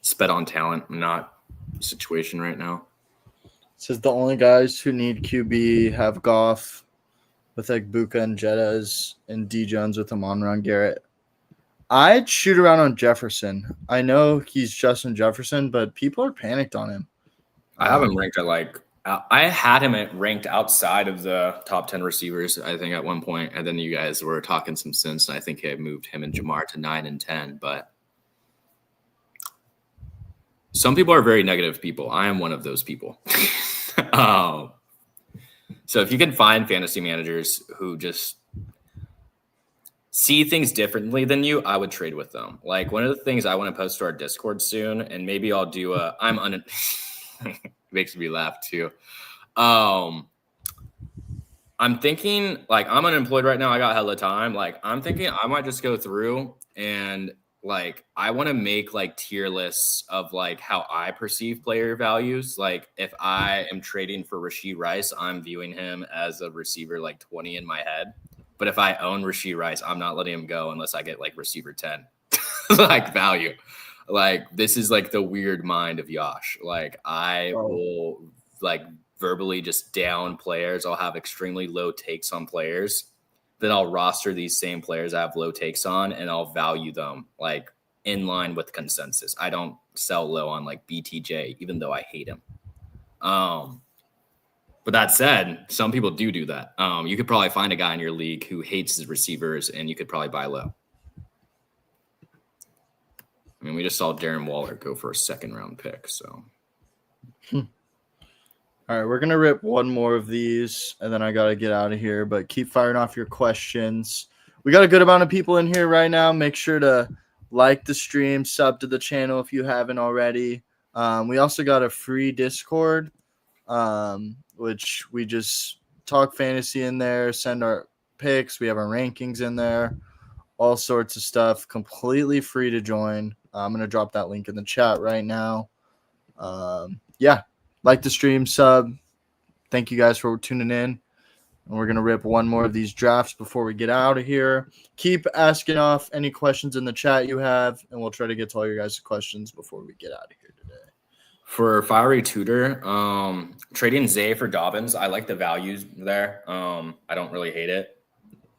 Sped on talent, not situation right now. Says the only guys who need QB have Goff with like Buka and Jettas and D Jones with Amon-Ra Garrett. I'd shoot around on Jefferson. I know he's Justin Jefferson, but people are panicked on him. I have him ranked at like I had him ranked outside of the top 10 receivers, I think, at one point, and then you guys were talking some sense, and I think I moved him and Jamar to 9 and 10. But some people are very negative people. I am one of those people. So if you can find fantasy managers who just see things differently than you, I would trade with them. Like one of the things I want to post to our Discord soon, and maybe I'll do makes me laugh too. I'm thinking like I'm unemployed right now. I got hella time. Like I'm thinking I might just go through and like I want to make like tier lists of like how I perceive player values. Like if I am trading for Rashee Rice, I'm viewing him as a receiver like 20 in my head. But if I own Rashee Rice, I'm not letting him go unless I get like receiver 10 like value. Like this is like the weird mind of Yash. Like I will like verbally just down players. I'll have extremely low takes on players. Then I'll roster these same players I have low takes on and I'll value them like in line with consensus. I don't sell low on like BTJ, even though I hate him. But that said, some people do that. You could probably find a guy in your league who hates his receivers and you could probably buy low. I mean, we just saw Darren Waller go for a second round pick. So, All right, we're going to rip one more of these and then I got to get out of here, but keep firing off your questions. We got a good amount of people in here right now. Make sure to like the stream, sub to the channel if you haven't already. We also got a free Discord, which we just talk fantasy in there, send our picks. We have our rankings in there, all sorts of stuff, completely free to join. I'm going to drop that link in the chat right now. Yeah. Like the stream, sub. Thank you guys for tuning in. And we're going to rip one more of these drafts before we get out of here. Keep asking off any questions in the chat you have, and we'll try to get to all your guys' questions before we get out of here today. For Fiery Tutor, trading Zay for Dobbins, I like the values there. I don't really hate it.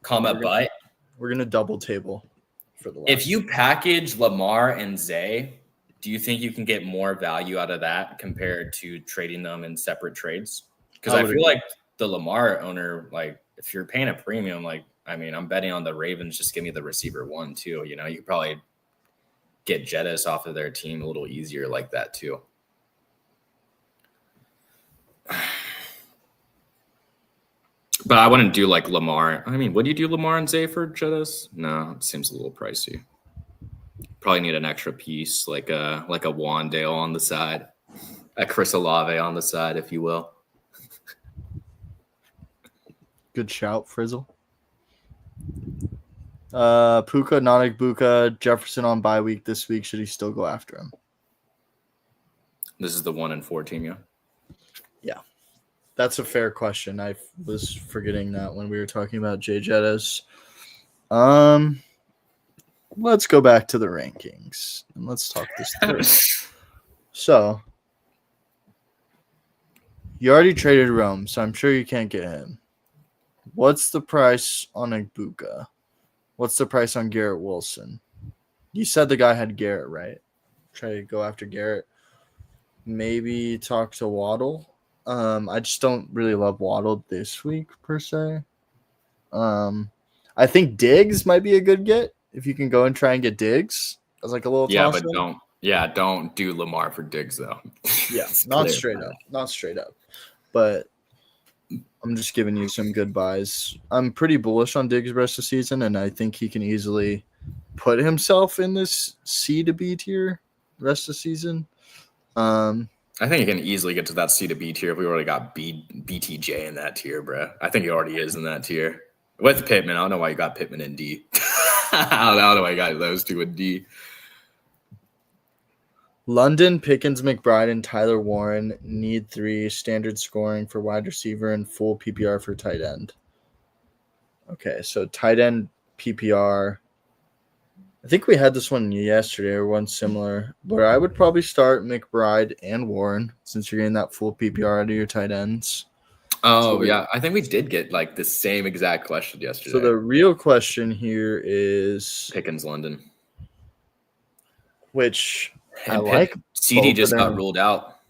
But we're going to double table for the last. If you package Lamar and Zay, do you think you can get more value out of that compared to trading them in separate trades? Because I feel like the Lamar owner, like if you're paying a premium, like, I mean, I'm betting on the Ravens, just give me the receiver 1 too. You know, you could probably get Jettis off of their team a little easier like that too. But I wouldn't do like Lamar. I mean, would you do Lamar and Zay for Jettis? No, it seems a little pricey. Probably need an extra piece, like a Wandale on the side, a Chris Olave on the side, if you will. Good shout, Frizzle. Puka, Buka, Jefferson on bye week this week. Should he still go after him? This is the 1-4 team, yeah? Yeah. That's a fair question. I was forgetting that when we were talking about Jay Jettis. Let's go back to the rankings and let's talk this through. So, you already traded Rome, so I'm sure you can't get him. What's the price on Ibuka? What's the price on Garrett Wilson? You said the guy had Garrett, right? Try to go after Garrett. Maybe talk to Waddle. I just don't really love Waddle this week per se. I think Diggs might be a good get if you can go and try and get Diggs as like a little toss-up. But don't do Lamar for Diggs though. Yeah, not straight up. But I'm just giving you some good buys. I'm pretty bullish on Diggs rest of the season, and I think he can easily put himself in this C to B tier rest of the season. I think you can easily get to that C to B tier if we already got BTJ in that tier, bro. I think he already is in that tier. With Pittman, I don't know why you got Pittman in D. I don't know why you got those two in D. London, Pickens, McBride, and Tyler Warren need 3 standard scoring for wide receiver and full PPR for tight end. Okay, so tight end PPR. I think we had this one yesterday or one similar, but I would probably start McBride and Warren since you're getting that full PPR out of your tight ends. Oh, so yeah. I think we did get like the same exact question yesterday. So the real question here is Pickens, London. Which I like. CD just got ruled out.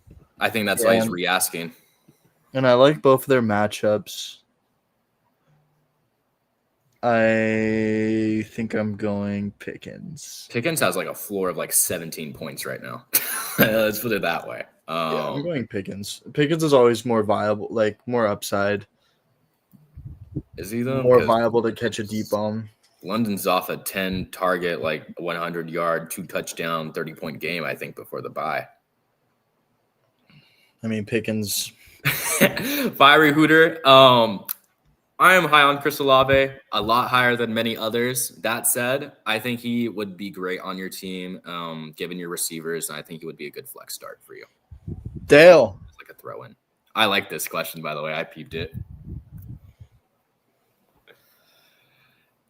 I think that's why he's re-asking. And I like both of their matchups. I think I'm going Pickens. Pickens has like a floor of like 17 points right now. Let's put it that way. Yeah, I'm going Pickens. Pickens is always more viable, like more upside, Is he though? more 'Cause viable to catch a deep bomb. London's off a 10 target, like 100 yard, 2 touchdown, 30-point game, I think, before the bye. I mean, Pickens. Fiery Hooter. I am high on Chris Olave, a lot higher than many others. That said, I think he would be great on your team, given your receivers, and I think he would be a good flex start for you. Dale. It's like a throw in. I like this question, by the way. I peeped it.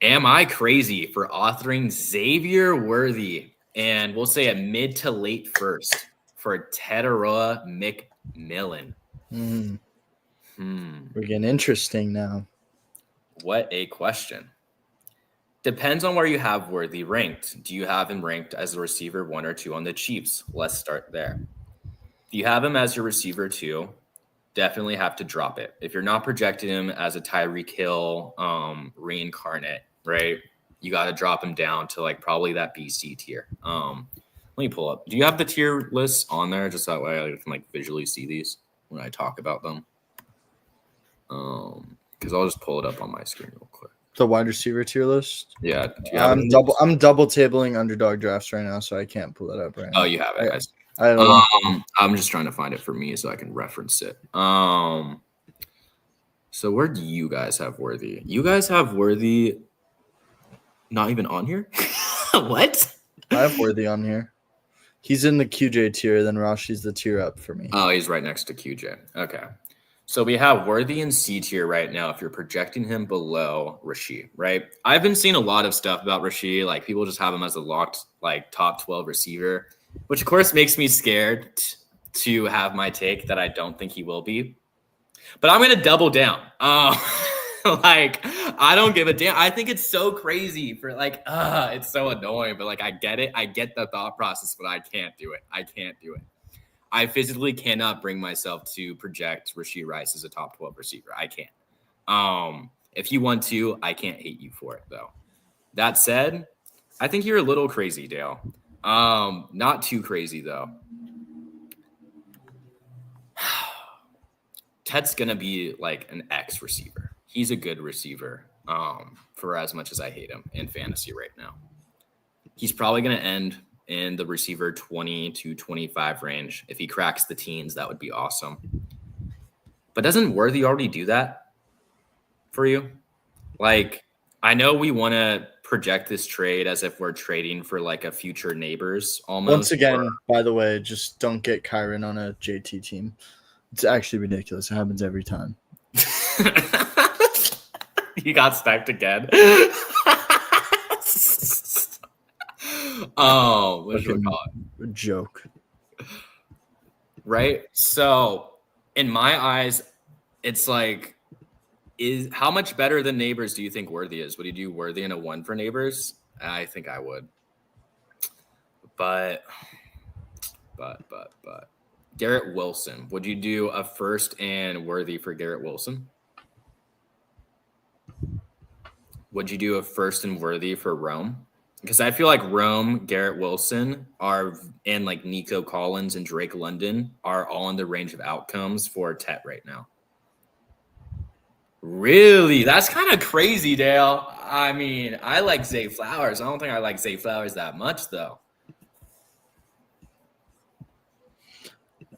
Am I crazy for authoring Xavier Worthy? And we'll say a mid to late first for Teteroa McMillan. We're getting interesting now. What a question. Depends on where you have Worthy ranked. Do you have him ranked as a receiver 1 or 2 on the Chiefs? Let's start there. If you have him as your receiver 2, definitely have to drop it. If you're not projecting him as a Tyreek Hill reincarnate, right? You got to drop him down to like probably that BC tier. Let me pull up. Do you have the tier lists on there? Just that way I can like visually see these when I talk about them. Because I'll just pull it up on my screen real quick. The wide receiver tier list. Yeah, I'm double tabling underdog drafts right now, so I can't pull it up right now. Oh, you have it. I don't know. I'm just trying to find it for me so I can reference it. So where do you guys have Worthy? You guys have Worthy not even on here? What? I have Worthy on here. He's in the QJ tier, then Rashi's the tier up for me. Oh, he's right next to QJ. Okay. So we have Worthy in C tier right now if you're projecting him below Rasheed, right? I've been seeing a lot of stuff about Rasheed. Like people just have him as a locked like top 12 receiver, which of course makes me scared to have my take that I don't think he will be. But I'm going to double down. Like I don't give a damn. I think it's so crazy for like, it's so annoying, but like I get it. I get the thought process, but I can't do it. I can't do it. I physically cannot bring myself to project Rashee Rice as a top 12 receiver. I can't. If you want to, I can't hate you for it, though. That said, I think you're a little crazy, Dale. Not too crazy, though. Ted's going to be like an X receiver. He's a good receiver for as much as I hate him in fantasy right now. He's probably going to end in the receiver 20 to 25 range. If he cracks the teens, that would be awesome. But doesn't Worthy already do that for you? Like, I know we want to project this trade as if we're trading for like a future neighbors almost. Once again, by the way, just don't get Kyron on a JT team. It's actually ridiculous. It happens every time. You got stacked again. Oh, what should we call it? Joke. Right? So, in my eyes, it's like, how much better than Neighbors do you think Worthy is? Would you do Worthy in a 1 for Neighbors? I think I would. But Garrett Wilson. Would you do a first and Worthy for Garrett Wilson? Would you do a first and Worthy for Rome? Because I feel like Rome, Garrett Wilson and like Nico Collins and Drake London are all in the range of outcomes for Tet right now. Really? That's kind of crazy, Dale. I mean, I like Zay Flowers. I don't think I like Zay Flowers that much, though.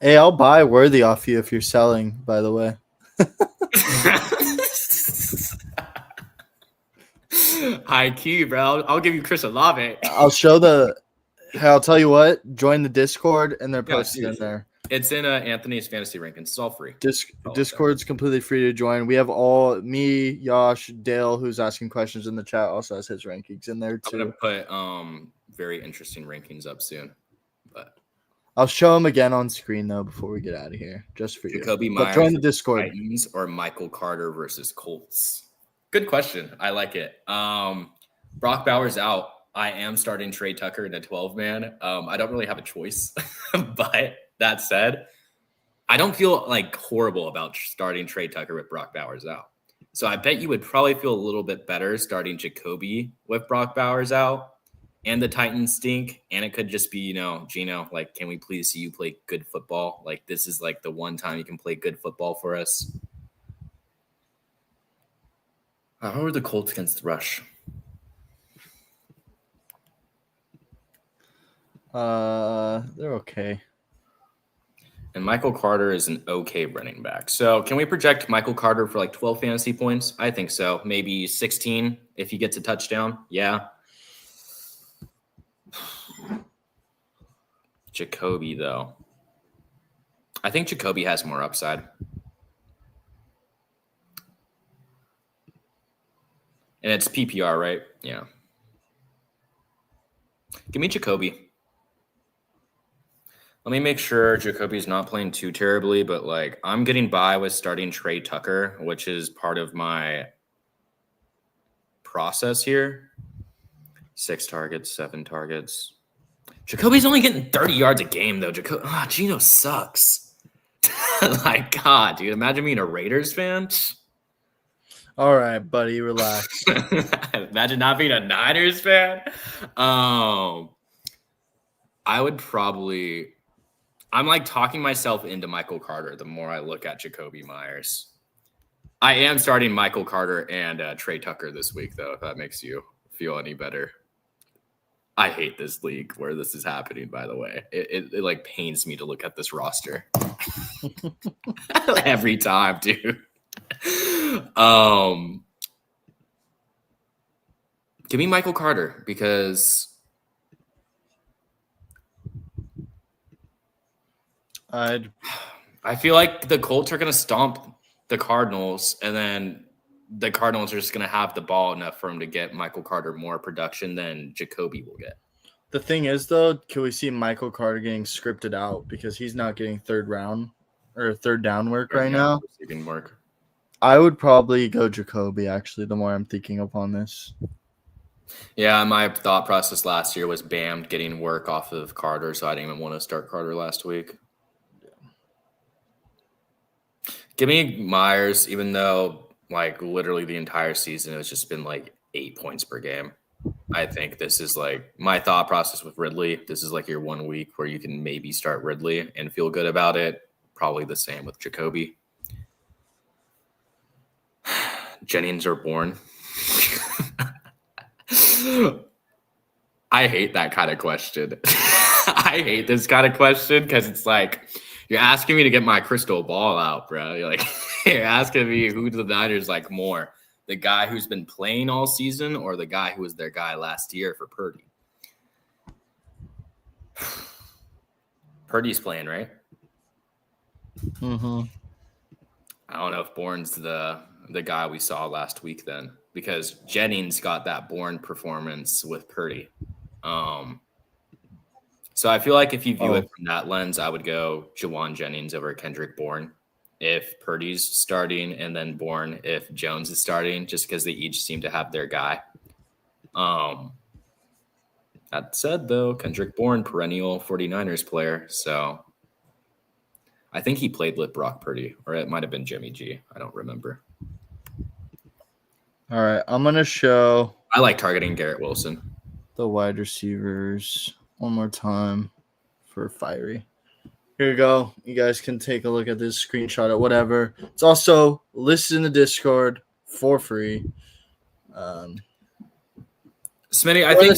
Hey, I'll buy Worthy off you if you're selling, by the way. High key, bro. I'll give you Chris Olave. I'll tell you what, join the Discord and they're posted in there. It's in Anthony's fantasy rankings. It's all free. Discord's completely free to join. We have me, Yash, Dale, who's asking questions in the chat, also has his rankings in there too. I'm gonna put very interesting rankings up soon. But I'll show them again on screen though before we get out of here, just for Jacoby you. Myers, join the Discord. Titans or Michael Carter versus Colts. Good question. I like it. Brock Bowers out. I am starting Trey Tucker in a 12-man. I don't really have a choice, but that said, I don't feel like horrible about starting Trey Tucker with Brock Bowers out. So I bet you would probably feel a little bit better starting Jacoby with Brock Bowers out and the Titans stink. And it could just be, Gino, like, can we please see you play good football? Like, this is like the one time you can play good football for us. How are the Colts against the rush? They're okay. And Michael Carter is an okay running back. So can we project Michael Carter for like 12 fantasy points? I think so. Maybe 16 if he gets a touchdown. Yeah. Jacoby, though. I think Jacoby has more upside. And it's PPR, right? Yeah. Give me Jacoby. Let me make sure Jacoby's not playing too terribly, but like I'm getting by with starting Trey Tucker, which is part of my process here. 6 targets, 7 targets. Jacoby's only getting 30 yards a game, though. Gino sucks. Like, God, dude, imagine being a Raiders fan. All right, buddy, relax. Imagine not being a Niners fan. I would probably... I'm like talking myself into Michael Carter the more I look at Jacoby Myers. I am starting Michael Carter and Trey Tucker this week, though, if that makes you feel any better. I hate this league where this is happening, by the way. It like pains me to look at this roster. Every time, dude. Give me Michael Carter because I feel like the Colts are going to stomp the Cardinals, and then the Cardinals are just going to have the ball enough for him to get Michael Carter more production than Jacoby will get. The thing is, though, can we see Michael Carter getting scripted out because he's not getting third down work right now? Work. I would probably go Jacoby, actually, the more I'm thinking upon this. Yeah, my thought process last year was Bam getting work off of Carter, so I didn't even want to start Carter last week. Give me Myers, even though like literally the entire season has just been like 8 points per game. I think this is like my thought process with Ridley. This is like your 1 week where you can maybe start Ridley and feel good about it. Probably the same with Jacoby. Jennings or Bourne. I hate that kind of question. I hate this kind of question because it's like you're asking me to get my crystal ball out, bro. You're asking me who the Niners like more, the guy who's been playing all season or the guy who was their guy last year for Purdy. Purdy's playing, right? Mm-hmm. I don't know if Bourne's the guy we saw last week then, because Jennings got that Bourne performance with Purdy. So I feel like if you view it from that lens, I would go Jawan Jennings over Kendrick Bourne if Purdy's starting, and then Bourne if Jones is starting, just because they each seem to have their guy. That said, though, Kendrick Bourne, perennial 49ers player, so I think he played with Brock Purdy, or it might have been Jimmy G. I don't remember. All right, I'm going to show I like targeting Garrett Wilson. The wide receivers one more time for Fiery. Here you go. You guys can take a look at this screenshot or whatever. It's also listed in the Discord for free. Smitty, I think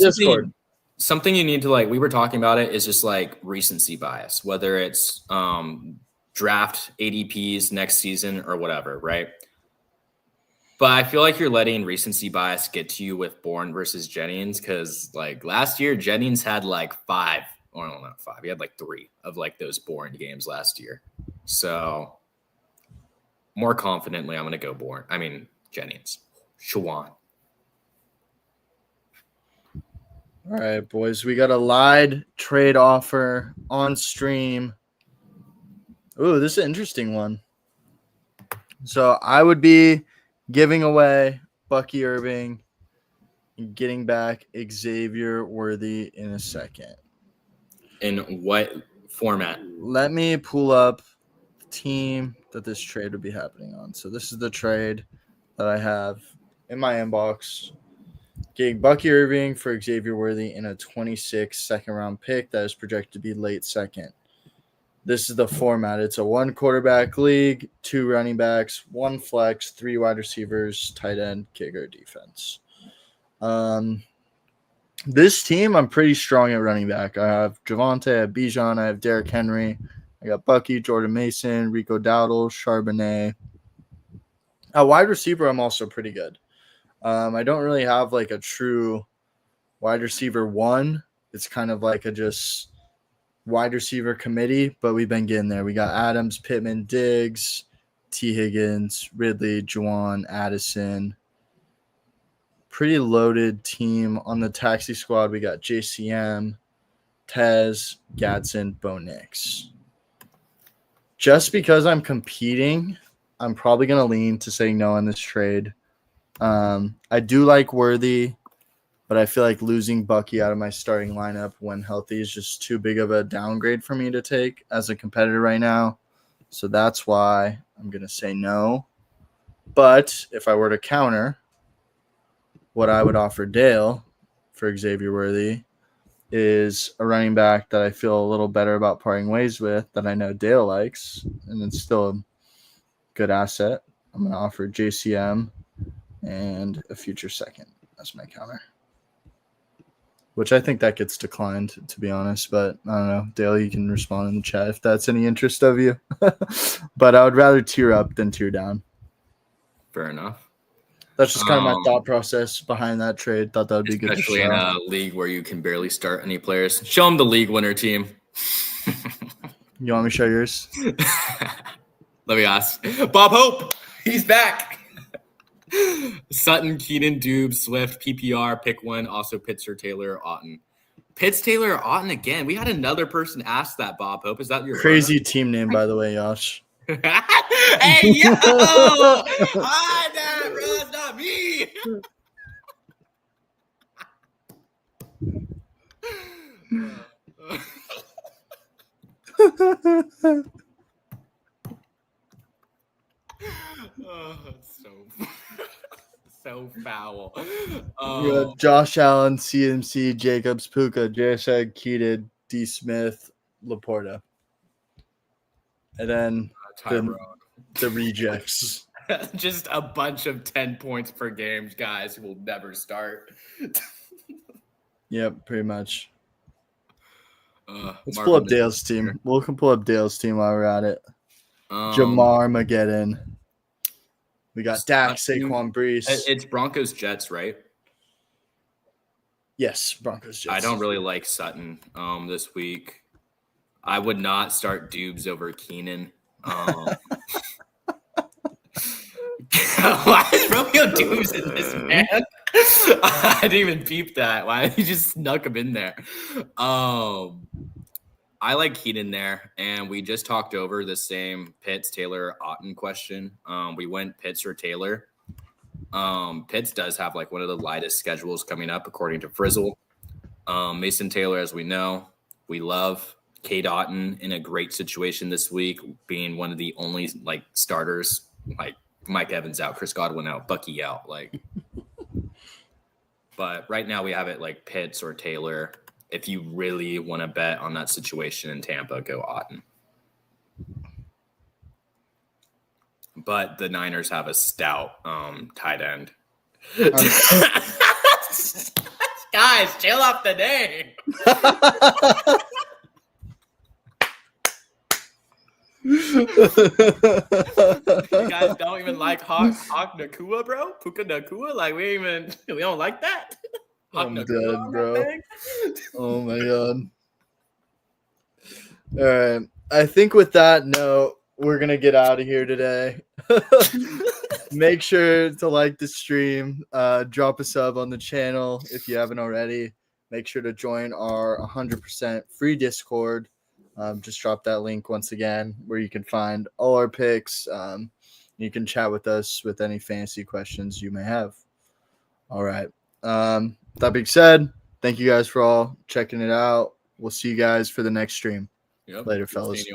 something you need to like, we were talking about it, is just like recency bias, whether it's draft ADPs next season or whatever, right? But I feel like you're letting recency bias get to you with Bourne versus Jennings, because like last year, Jennings had like 5, or no, not 5. He had like 3 of like those Bourne games last year. So more confidently, I'm going to go Jennings. Shawan. All right, boys. We got a live trade offer on stream. Ooh, this is an interesting one. So I would be giving away Bucky Irving and getting back Xavier Worthy in a second. In what format? Let me pull up team that this trade would be happening on. So this is the trade that I have in my inbox. Getting Bucky Irving for Xavier Worthy in a 26 second-round pick that is projected to be late second. This is the format. It's a 1 quarterback league, 2 running backs, 1 flex, 3 wide receivers, tight end, kicker, defense. This team, I'm pretty strong at running back. I have Javonte, I have Bijan, I have Derrick Henry. I got Bucky, Jordan Mason, Rico Dowdle, Charbonnet. At wide receiver, I'm also pretty good. I don't really have like a true wide receiver 1. It's kind of like a just wide receiver committee, but we've been getting there. We got Adams, Pittman, Diggs, T. Higgins, Ridley, Juwan, Addison. Pretty loaded team. On the taxi squad, we got JCM, Tez, Gadsden, Bo Nix. Just because I'm competing, I'm probably going to lean to saying no on this trade. I do like Worthy, but I feel like losing Bucky out of my starting lineup when healthy is just too big of a downgrade for me to take as a competitor right now. So that's why I'm going to say no. But if I were to counter, what I would offer Dale for Xavier Worthy is a running back that I feel a little better about parting ways with that I know Dale likes, and it's still a good asset. I'm going to offer JCM and a future second as my counter, which I think that gets declined, to be honest. But I don't know. Dale, you can respond in the chat if that's any interest of you. But I would rather tier up than tier down. Fair enough. That's just kind of my thought process behind that trade. Thought that would be good. Especially in a league where you can barely start any players. Show them the league winner team. You want me to show yours? Let me ask. Bob Hope. He's back. Sutton, Keenan, Dubes, Swift, PPR, pick one. Also Pitts or Taylor, Otten. Pitts, Taylor, or Otten again. We had another person ask that, Bob Hope. Is that your crazy runner? Team name, by the way, Josh? Hey, yo! Hi, that, bro. It's not me. So foul. You got Josh Allen, CMC, Jacobs, Puka, JSEG, Keated, D. Smith, Laporta. And then the rejects. Just a bunch of 10 points per game guys who will never start. Yep, pretty much. Let's pull up Dale's team. We can pull up Dale's team while we're at it. Jamar Mageddon. We got Dak, Saquon, Brees. It's Broncos Jets, right? Yes, Broncos Jets. I don't really like Sutton this week. I would not start Dubes over Keenan. Why is Romeo Dubes in this, man? I didn't even peep that. Why he just snuck him in there? I like Keenan there, and we just talked over the same Pitts, Taylor, Otten question. We went Pitts or Taylor. Pitts does have like one of the lightest schedules coming up, according to Frizzle. Mason Taylor, as we know, we love. Cade Otten in a great situation this week, being one of the only like starters, like Mike Evans out, Chris Godwin out, Bucky out, like. But right now we have it like Pitts or Taylor. If you really want to bet on that situation in Tampa, go Otten. But the Niners have a stout tight end. Guys, chill off the name. You guys don't even like Hawk Nakua, bro? Puka Nakua? Like we don't like that. I'm dead, bro. Oh my god. All right. I think with that note, we're gonna get out of here today. Make sure to like the stream, drop a sub on the channel if you haven't already. Make sure to join our 100% free Discord. Just drop that link once again where you can find all our picks. You can chat with us with any fantasy questions you may have. All right. That being said, thank you guys for all checking it out. We'll see you guys for the next stream. Yep. Later, fellas.